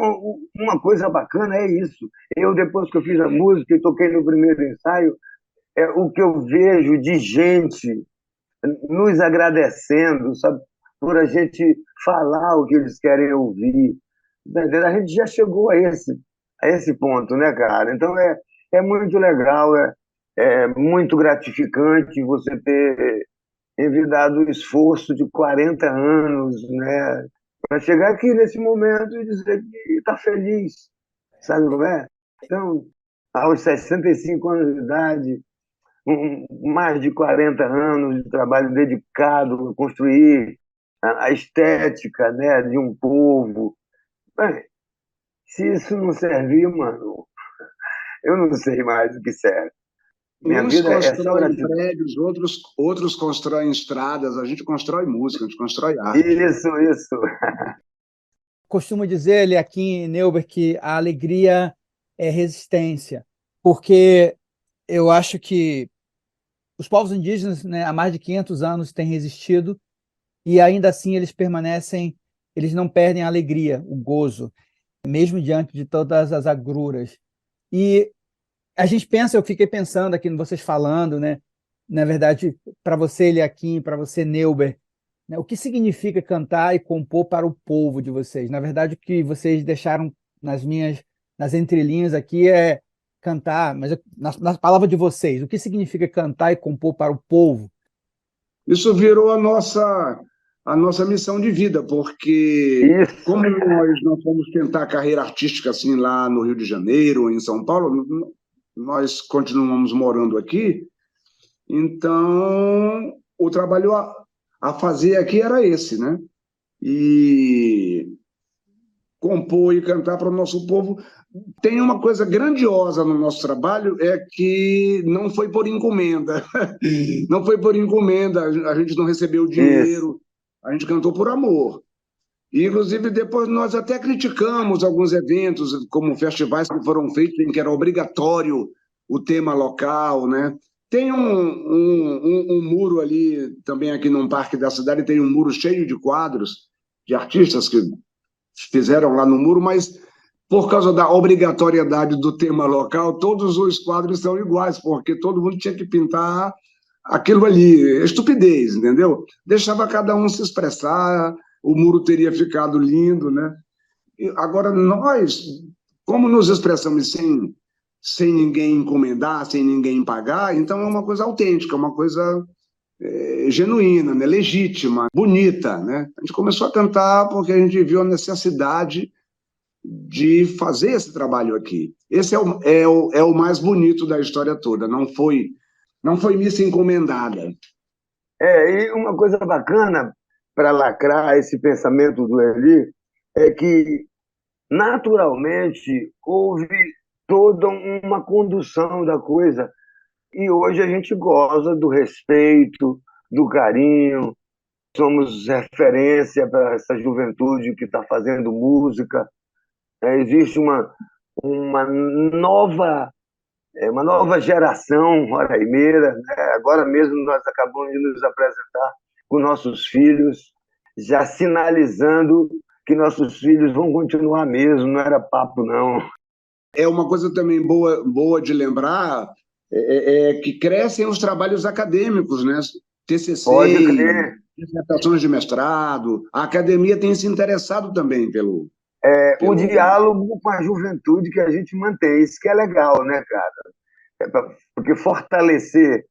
uma coisa bacana é isso. Eu, depois que eu fiz a música e toquei no primeiro ensaio, o que eu vejo de gente nos agradecendo, sabe, por a gente falar o que eles querem ouvir. A gente já chegou a esse ponto, né, cara? Então, é muito legal, é muito gratificante você ter envidado o esforço de 40 anos, né, para chegar aqui nesse momento e dizer que está feliz, sabe como é? Então, aos 65 anos de idade, mais de 40 anos de trabalho dedicado a construir a estética, né, de um povo. Bem, se isso não servir, mano, eu não sei mais o que serve. Minha Uns vida é só constroem gratidão. prédios, outros constroem estradas, a gente constrói música, a gente constrói arte. Isso. Costumo dizer, aqui, Neuber, que a alegria é resistência, porque eu acho que os povos indígenas, né, há mais de 500 anos têm resistido e ainda assim eles permanecem, eles não perdem a alegria, o gozo, mesmo diante de todas as agruras. E a gente pensa, eu fiquei pensando aqui, vocês falando, né, na verdade, para você, Eliakim, para você, Neuber, né, o que significa cantar e compor para o povo de vocês? Na verdade, o que vocês deixaram nas entrelinhas aqui é cantar, mas na palavra de vocês, o que significa cantar e compor para o povo? Isso virou a nossa missão de vida, porque Isso. como nós não fomos tentar a carreira artística assim lá no Rio de Janeiro ou em São Paulo, nós continuamos morando aqui, então o trabalho a fazer aqui era esse, né? E compor e cantar para o nosso povo. Tem uma coisa grandiosa no nosso trabalho, é que não foi por encomenda. Não foi por encomenda, a gente não recebeu dinheiro, a gente cantou por amor. E, inclusive, depois nós até criticamos alguns eventos, como festivais que foram feitos em que era obrigatório o tema local, né? Tem um muro ali, também aqui num parque da cidade, tem um muro cheio de quadros de artistas que fizeram lá no muro, mas por causa da obrigatoriedade do tema local, todos os quadros são iguais, porque todo mundo tinha que pintar aquilo ali, estupidez, entendeu? Deixava cada um se expressar, o muro teria ficado lindo, né? Agora, nós, como nos expressamos sem ninguém encomendar, sem ninguém pagar, então é uma coisa autêntica, uma coisa genuína, né? Legítima, bonita, né? A gente começou a cantar porque a gente viu a necessidade de fazer esse trabalho aqui. Esse é o mais bonito da história toda, não foi missa encomendada. E uma coisa bacana para lacrar esse pensamento do Eli é que, naturalmente, houve toda uma condução da coisa. E hoje a gente goza do respeito, do carinho, somos referência para essa juventude que está fazendo música. Existe uma nova geração roraimeira, né? Agora mesmo nós acabamos de nos apresentar com nossos filhos, já sinalizando que nossos filhos vão continuar mesmo, não era papo, não. É uma coisa também boa de lembrar, que crescem os trabalhos acadêmicos, né? TCC, Pode crer. dissertações de mestrado. A academia tem se interessado também pelo O diálogo com a juventude que a gente mantém, isso que é legal, né, cara? Porque fortalecer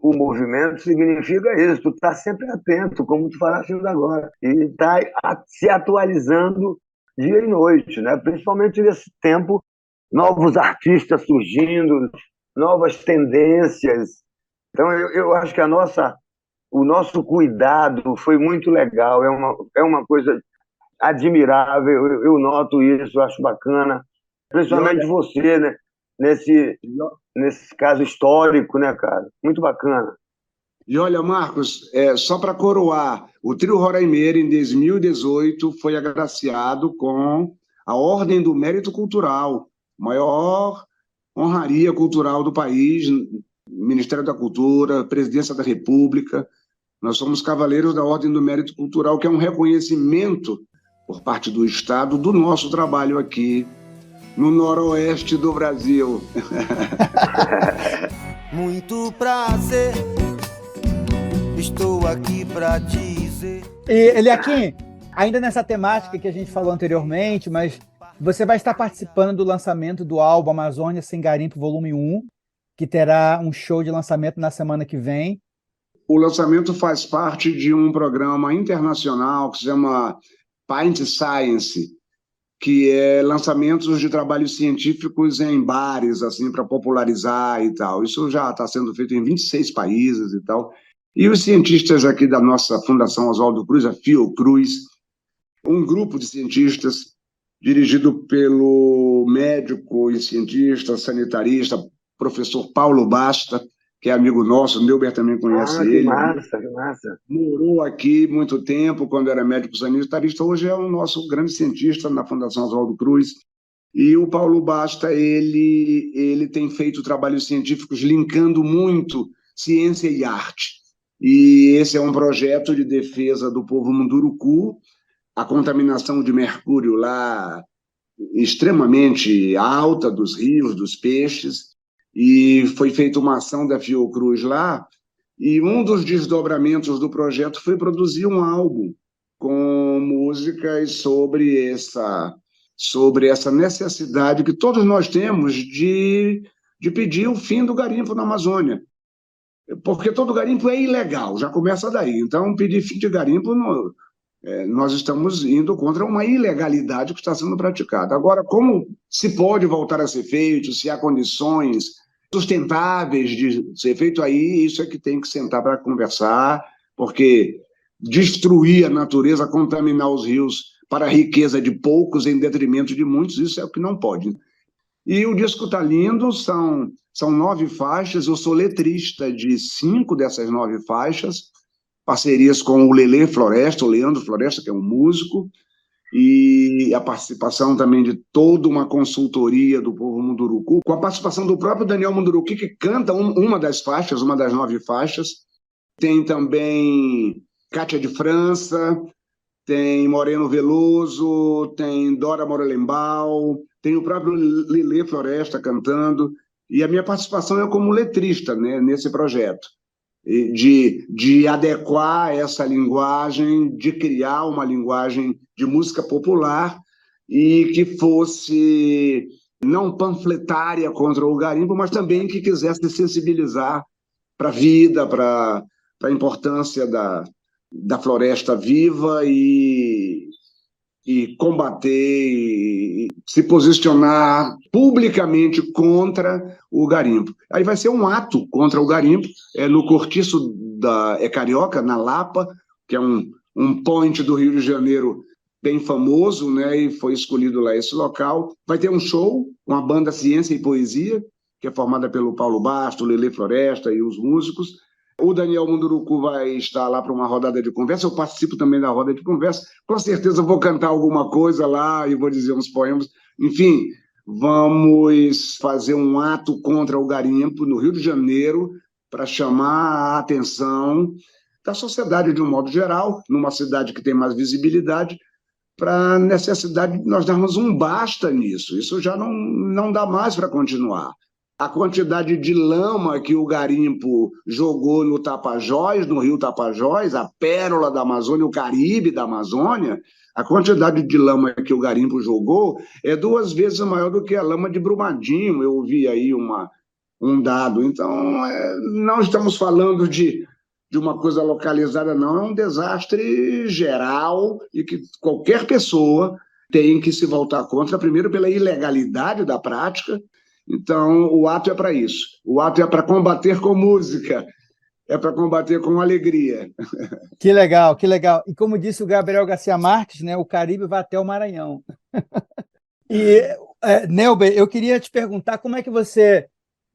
o movimento significa isso, tu tá sempre atento, como tu falaste agora, e tá se atualizando dia e noite, né? Principalmente nesse tempo, novos artistas surgindo, novas tendências. Então, eu acho que o nosso cuidado foi muito legal, é uma coisa admirável, eu noto isso, acho bacana, principalmente você, né? Nesse caso histórico, né, cara? Muito bacana. E olha, Marcos, só para coroar, o Trio Roraimeira, em 2018, foi agraciado com a Ordem do Mérito Cultural, maior honraria cultural do país, Ministério da Cultura, Presidência da República. Nós somos cavaleiros da Ordem do Mérito Cultural, que é um reconhecimento por parte do Estado do nosso trabalho aqui no noroeste do Brasil. Muito prazer, estou aqui para dizer. E, Eliakim, ainda nessa temática que a gente falou anteriormente, mas você vai estar participando do lançamento do álbum Amazônia Sem Garimpo, volume 1, que terá um show de lançamento na semana que vem. O lançamento faz parte de um programa internacional que se chama Pint Science, que é lançamentos de trabalhos científicos em bares, assim, para popularizar e tal. Isso já está sendo feito em 26 países e tal. E os cientistas aqui da nossa Fundação Oswaldo Cruz, a Fiocruz, um grupo de cientistas dirigido pelo médico e cientista sanitarista, professor Paulo Basta, que é amigo nosso, o Neuber também conhece ele. Que massa, que massa. Morou aqui muito tempo, quando era médico sanitarista, hoje é o nosso grande cientista na Fundação Oswaldo Cruz. E o Paulo Basta, ele tem feito trabalhos científicos linkando muito ciência e arte. E esse é um projeto de defesa do povo Munduruku, a contaminação de mercúrio lá extremamente alta dos rios, dos peixes, e foi feita uma ação da Fiocruz lá, e um dos desdobramentos do projeto foi produzir um álbum com músicas sobre essa necessidade que todos nós temos de pedir o fim do garimpo na Amazônia. Porque todo garimpo é ilegal, já começa daí. Então, pedir fim de garimpo, nós estamos indo contra uma ilegalidade que está sendo praticada. Agora, como se pode voltar a ser feito, se há condições sustentáveis de ser feito aí, isso é que tem que sentar para conversar, porque destruir a natureza, contaminar os rios para a riqueza de poucos em detrimento de muitos, isso é o que não pode. E o disco está lindo, são 9 faixas, eu sou letrista de 5 dessas 9 faixas, parcerias com o Lelê Floresta, o Leandro Floresta, que é um músico, e a participação também de toda uma consultoria do povo Munduruku, com a participação do próprio Daniel Munduruku, que canta uma das faixas, uma das 9 faixas. Tem também Cátia de França, tem Moreno Veloso, tem Dora Morelenbaum, tem o próprio Lelê Floresta cantando, e a minha participação é como letrista, né, nesse projeto, de adequar essa linguagem, de criar uma linguagem de música popular e que fosse não panfletária contra o garimpo, mas também que quisesse sensibilizar para a vida, para a importância da floresta viva e combater, e se posicionar publicamente contra o garimpo. Aí vai ser um ato contra o garimpo, no Cortiço da Carioca, na Lapa, que é um point do Rio de Janeiro bem famoso, né, e foi escolhido lá esse local. Vai ter um show com a banda Ciência e Poesia, que é formada pelo Paulo Basto, Lelê Floresta e os músicos. O Daniel Munduruku vai estar lá para uma rodada de conversa, eu participo também da roda de conversa, com certeza vou cantar alguma coisa lá e vou dizer uns poemas. Enfim, vamos fazer um ato contra o garimpo no Rio de Janeiro para chamar a atenção da sociedade de um modo geral, numa cidade que tem mais visibilidade, para a necessidade de nós darmos um basta nisso. Isso já não dá mais para continuar. A quantidade de lama que o garimpo jogou no Tapajós, no rio Tapajós, a pérola da Amazônia, o Caribe da Amazônia, a quantidade de lama que o garimpo jogou é 2 vezes maior do que a lama de Brumadinho. Eu ouvi aí um dado. Então, não estamos falando de uma coisa localizada, não. É um desastre geral e que qualquer pessoa tem que se voltar contra, primeiro pela ilegalidade da prática. Então, o ato é para isso. O ato é para combater com música, é para combater com alegria. Que legal, que legal. E como disse o Gabriel Garcia Marques, né, o Caribe vai até o Maranhão. E, Neuber, eu queria te perguntar como é que você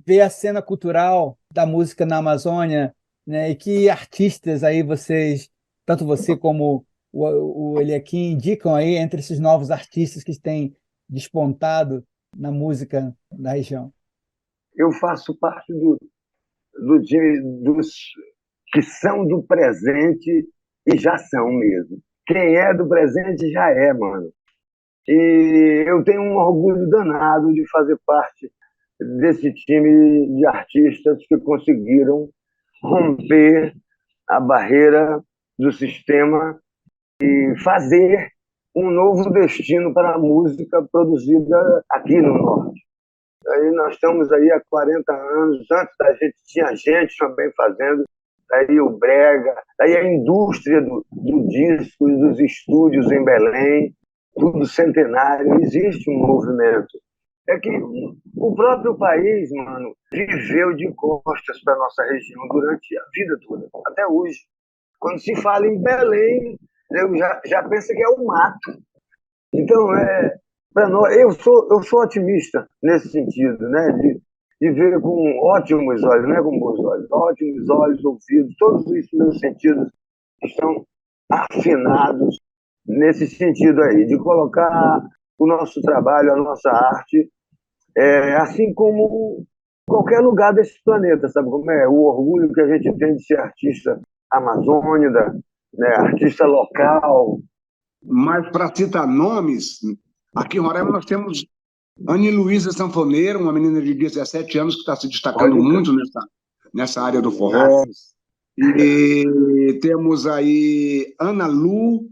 vê a cena cultural da música na Amazônia, né, e que artistas aí vocês, tanto você como o Eliakim, indicam aí entre esses novos artistas que têm despontado na música da região? Eu faço parte do time dos que são do presente e já são mesmo. Quem é do presente já é, mano. E eu tenho um orgulho danado de fazer parte desse time de artistas que conseguiram romper a barreira do sistema e fazer um novo destino para a música produzida aqui no Norte. Aí nós estamos aí há 40 anos, antes da gente tinha gente também fazendo, daí o brega, daí a indústria do disco e dos estúdios em Belém, tudo centenário, existe um movimento. É que o próprio país, mano, viveu de costas para a nossa região durante a vida toda, até hoje. Quando se fala em Belém, eu já penso que é o mato. Então, para nós, eu sou otimista nesse sentido, né? De ver com ótimos olhos, não é com bons olhos, ótimos olhos, ouvidos, todos os meus sentidos estão afinados nesse sentido aí, de colocar o nosso trabalho, a nossa arte, assim como qualquer lugar desse planeta, sabe como é? O orgulho que a gente tem de ser artista amazônida, né? Artista local. Mas, para citar nomes, aqui em Roraima nós temos Anne Luísa Sanfoneira, uma menina de 17 anos que está se destacando muito nessa área do forró. E temos aí Ana Lu,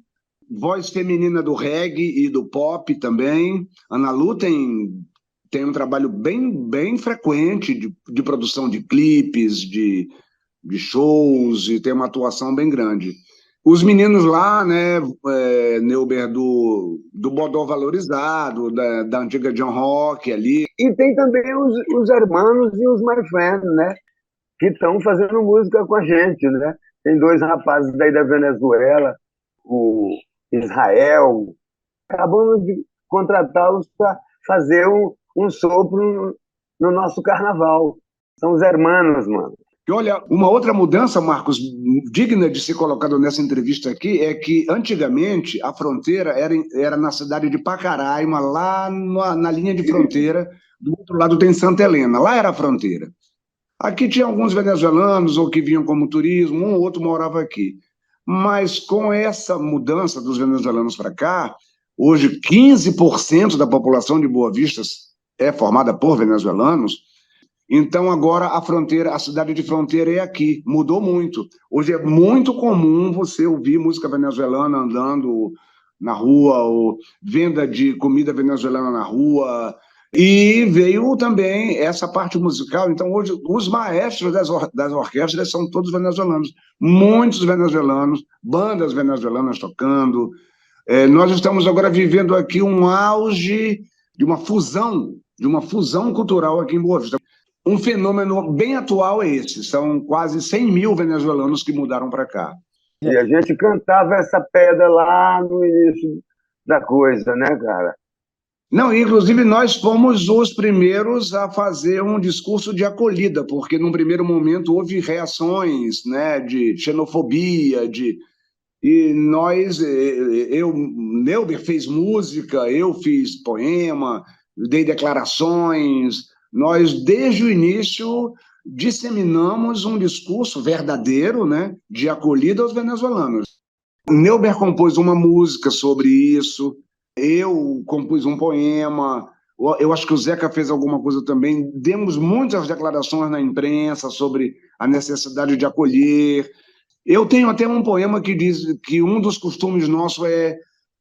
voz feminina do reggae e do pop também. Ana Lu tem um trabalho bem frequente de produção de clipes, de shows, e tem uma atuação bem grande. Os meninos lá, né, Neuber, do Bodó Valorizado, da antiga John Rock ali. E tem também os hermanos e os my friends, né, que estão fazendo música com a gente, né? Tem 2 rapazes daí da Venezuela, o Israel Acabamos de contratá-los para fazer um sopro no nosso carnaval. São os hermanos, mano. E olha, uma outra mudança, Marcos, digna de ser colocada nessa entrevista aqui, é que antigamente a fronteira era na cidade de Pacaraima, lá na linha de fronteira, do outro lado tem Santa Helena, lá era a fronteira. Aqui tinha alguns venezuelanos ou que vinham como turismo, um ou outro morava aqui. Mas com essa mudança dos venezuelanos para cá, hoje 15% da população de Boa Vista é formada por venezuelanos. Então agora a fronteira, a cidade de fronteira é aqui, mudou muito. Hoje é muito comum você ouvir música venezuelana andando na rua, ou venda de comida venezuelana na rua. E veio também essa parte musical. Então hoje os maestros das orquestras são todos venezuelanos, muitos venezuelanos, bandas venezuelanas tocando. Nós estamos agora vivendo aqui um auge de uma fusão cultural aqui em Boa Vista. Um fenômeno bem atual é esse, são quase 100 mil venezuelanos que mudaram para cá. E a gente cantava essa pedra lá no início da coisa, né, cara? Não, inclusive nós fomos os primeiros a fazer um discurso de acolhida, porque num primeiro momento houve reações, né, de xenofobia, e nós, Neuber fez música, eu fiz poema, dei declarações. Nós, desde o início, disseminamos um discurso verdadeiro, né, de acolhida aos venezuelanos. Neuber compôs uma música sobre isso, eu compus um poema, eu acho que o Zeca fez alguma coisa também. Demos muitas declarações na imprensa sobre a necessidade de acolher. Eu tenho até um poema que diz que um dos costumes nossos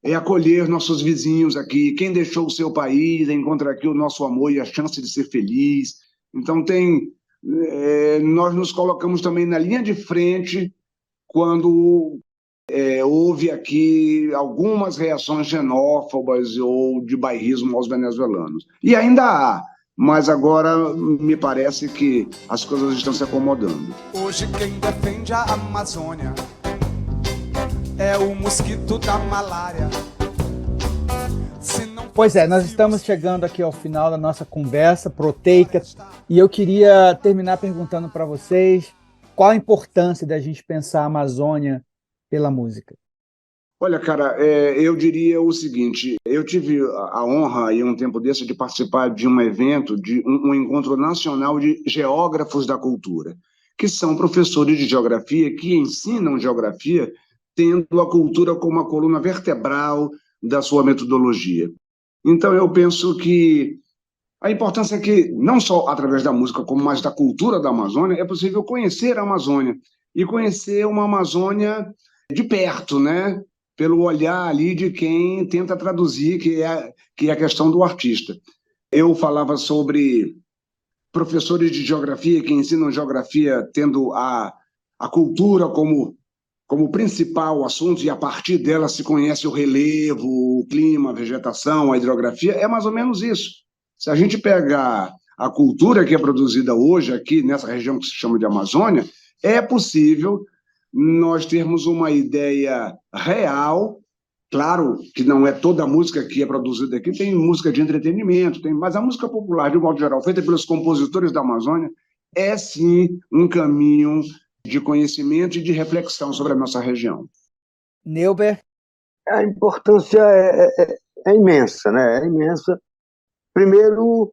é acolher nossos vizinhos aqui. Quem deixou o seu país encontra aqui o nosso amor e a chance de ser feliz. Então, nós nos colocamos também na linha de frente quando houve aqui algumas reações xenófobas ou de bairrismo aos venezuelanos. E ainda há, mas agora me parece que as coisas estão se acomodando. Hoje quem defende a Amazônia é o mosquito da malária. Pois é, nós estamos chegando aqui ao final da nossa conversa proteica e eu queria terminar perguntando para vocês qual a importância da gente pensar a Amazônia pela música. Olha, cara, eu diria o seguinte, eu tive a honra, em um tempo desse, de participar de um evento, de um encontro nacional de geógrafos da cultura, que são professores de geografia que ensinam geografia tendo a cultura como a coluna vertebral da sua metodologia. Então, eu penso que a importância é que, não só através da música, como mais da cultura da Amazônia, é possível conhecer a Amazônia e conhecer uma Amazônia de perto, né? Pelo olhar ali de quem tenta traduzir, que é a questão do artista. Eu falava sobre professores de geografia que ensinam geografia tendo a cultura como principal assunto, e a partir dela se conhece o relevo, o clima, a vegetação, a hidrografia, é mais ou menos isso. Se a gente pegar a cultura que é produzida hoje aqui nessa região que se chama de Amazônia, é possível nós termos uma ideia real. Claro que não é toda a música que é produzida aqui, tem música de entretenimento, mas a música popular, de um modo geral, feita pelos compositores da Amazônia, é sim um caminho de conhecimento e de reflexão sobre a nossa região. Neuber? A importância é imensa, né? É imensa. Primeiro,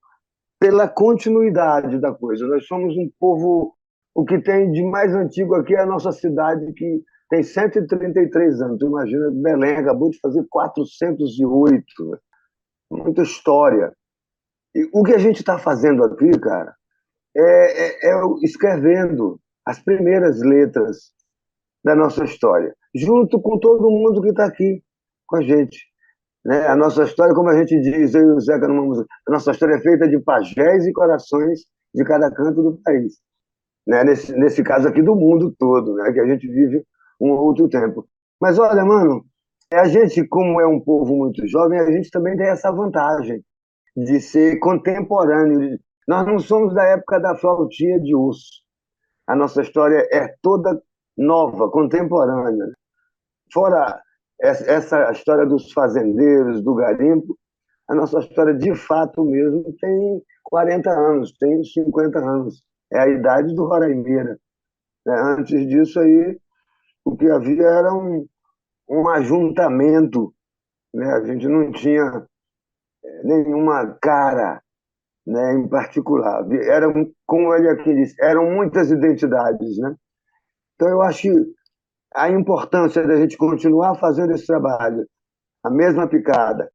pela continuidade da coisa. Nós somos um povo, o que tem de mais antigo aqui é a nossa cidade, que tem 133 anos. Tu imagina, Belém acabou de fazer 408. Muita história. E o que a gente está fazendo aqui, cara, é escrevendo as primeiras letras da nossa história, junto com todo mundo que está aqui com a gente. Né? A nossa história, como a gente diz, eu e o Zeca numa música, a nossa história é feita de pajés e corações de cada canto do país. Né? Nesse caso aqui, do mundo todo, né? Que a gente vive um outro tempo. Mas olha, mano, a gente, como é um povo muito jovem, a gente também tem essa vantagem de ser contemporâneo. Nós não somos da época da flautinha de osso. A nossa história é toda nova, contemporânea. Fora essa história dos fazendeiros, do garimpo, a nossa história de fato mesmo tem 40 anos, tem 50 anos. É a idade do Roraimeira, né? Antes disso aí, o que havia era um ajuntamento, né? A gente não tinha nenhuma cara, né, em particular. Eram, como ele aqui disse, eram muitas identidades, né? Então, eu acho que a importância da gente continuar fazendo esse trabalho, a mesma picada,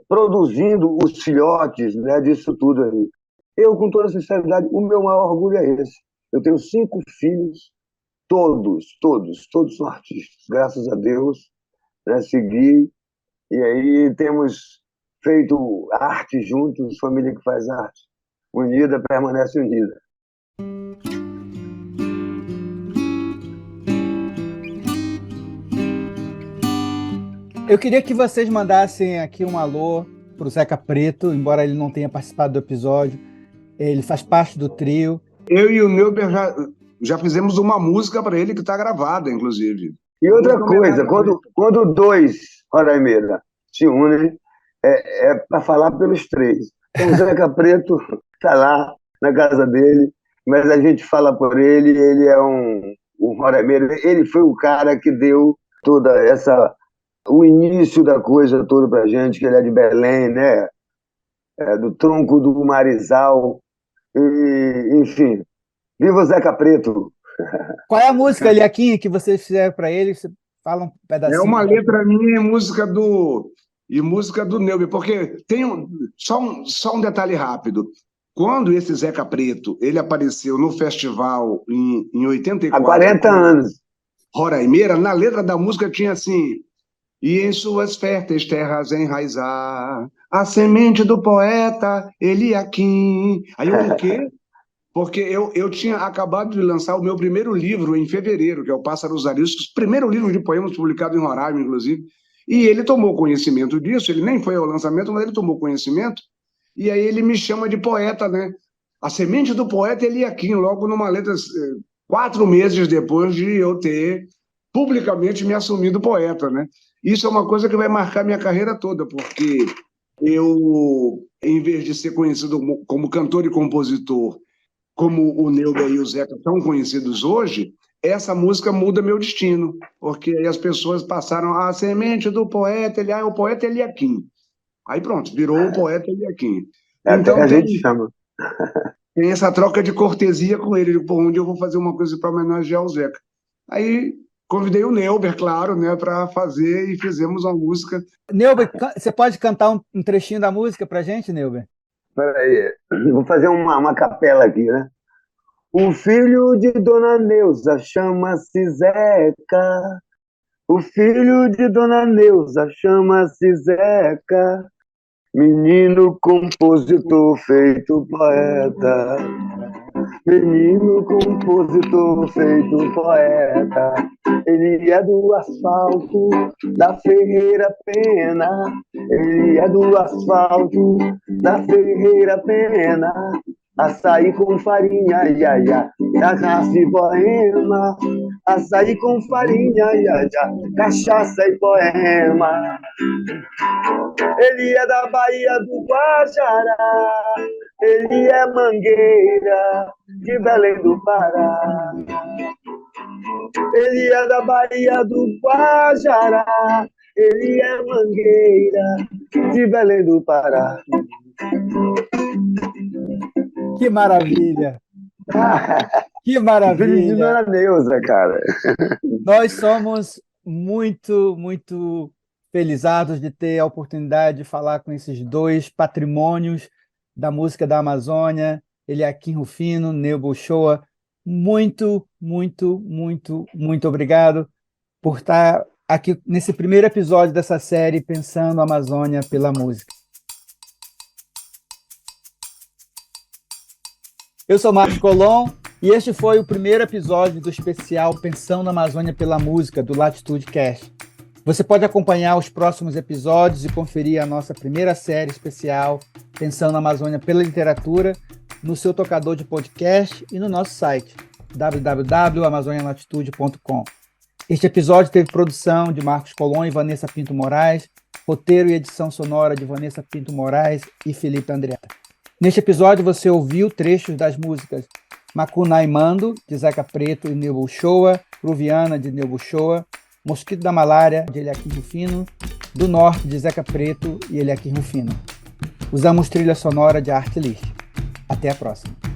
produzindo os filhotes, né, disso tudo aí. Eu, com toda sinceridade, o meu maior orgulho é esse. Eu tenho 5 filhos, todos são artistas, graças a Deus, né, segui, e aí temos feito arte juntos, família que faz arte. Unida permanece unida. Eu queria que vocês mandassem aqui um alô pro Zeca Preto, embora ele não tenha participado do episódio. Ele faz parte do trio. Eu e o Neuber já fizemos uma música para ele que está gravada, inclusive. E outra coisa, quando 2 Roraimeira se unem, é para falar pelos 3. Então, o Zeca Preto está lá na casa dele, mas a gente fala por ele é um Roraimeira. Ele foi o cara que deu toda o início da coisa toda para a gente, que ele é de Belém, né? Do tronco do Marizal. E, enfim, viva o Zeca Preto! Qual é a música, Eliakim, que vocês fizeram para ele? Você fala um pedacinho. É uma letra minha e música do Neuber, porque tem só um detalhe rápido. Quando esse Zeca Preto ele apareceu no festival em 84... Há 40 anos. Roraimeira, na letra da música tinha assim: e em suas férteis terras enraizar a semente do poeta Eliakim. Aí eu, o quê? Porque eu tinha acabado de lançar o meu primeiro livro em fevereiro, que é o Pássaros Ariscos, primeiro livro de poemas publicado em Roraima, inclusive, e ele tomou conhecimento disso, ele nem foi ao lançamento, mas ele tomou conhecimento, e aí ele me chama de poeta, né? A semente do poeta Eliakim, logo numa letra, 4 meses depois de eu ter publicamente me assumido poeta, né? Isso é uma coisa que vai marcar minha carreira toda, porque eu, em vez de ser conhecido como cantor e compositor, como o Neuber e o Zeca são conhecidos hoje, essa música muda meu destino, porque aí as pessoas passaram a semente do poeta, o poeta Eliakim. Aí pronto, virou o poeta Eliakim. Então a gente chama. Tem essa troca de cortesia com ele, por onde eu vou fazer uma coisa para homenagear o Zeca. Aí convidei o Neuber, claro, né, para fazer, e fizemos uma música. Neuber, você pode cantar um trechinho da música pra gente, Neuber? Peraí, vou fazer uma capela aqui, né? O filho de Dona Neuza chama-se Zeca. O filho de Dona Neuza chama-se Zeca. Menino compositor feito poeta. Menino compositor feito poeta. Ele é do asfalto da Ferreira Pena. Ele é do asfalto da Ferreira Pena. Açaí com farinha, ia, ia, cachaça e poema. Açaí com farinha, ia, ia, cachaça e poema. Ele é da Bahia do Guajará. Ele é mangueira de Belém do Pará. Ele é da Bahia do Guajará. Ele é mangueira de Belém do Pará. Que maravilha! Que maravilha! Dona Neuza, cara. Nós somos muito, muito felizados de ter a oportunidade de falar com esses 2 patrimônios da música da Amazônia, Eliakim Rufino, Neuber Uchoa. Muito, muito, muito, muito obrigado por estar aqui nesse primeiro episódio dessa série Pensando a Amazônia pela Música. Eu sou Marcos Colom e este foi o primeiro episódio do especial Pensando a Amazônia pela Música, do Latitude Cast. Você pode acompanhar os próximos episódios e conferir a nossa primeira série especial Pensando a Amazônia pela Literatura no seu tocador de podcast e no nosso site www.amazonialatitude.com. Este episódio teve produção de Marcos Colon e Vanessa Pinto Moraes, roteiro e edição sonora de Vanessa Pinto Moraes e Felipe Andretta. Neste episódio você ouviu trechos das músicas Macunaimando, de Zeca Preto e Nil Uchoa, Ruviana, de Nil Uchoa, Mosquito da Malária, de Eliakim Rufino, Do Norte, de Zeca Preto e Eliakim Rufino. Usamos trilha sonora de Art List. Até a próxima.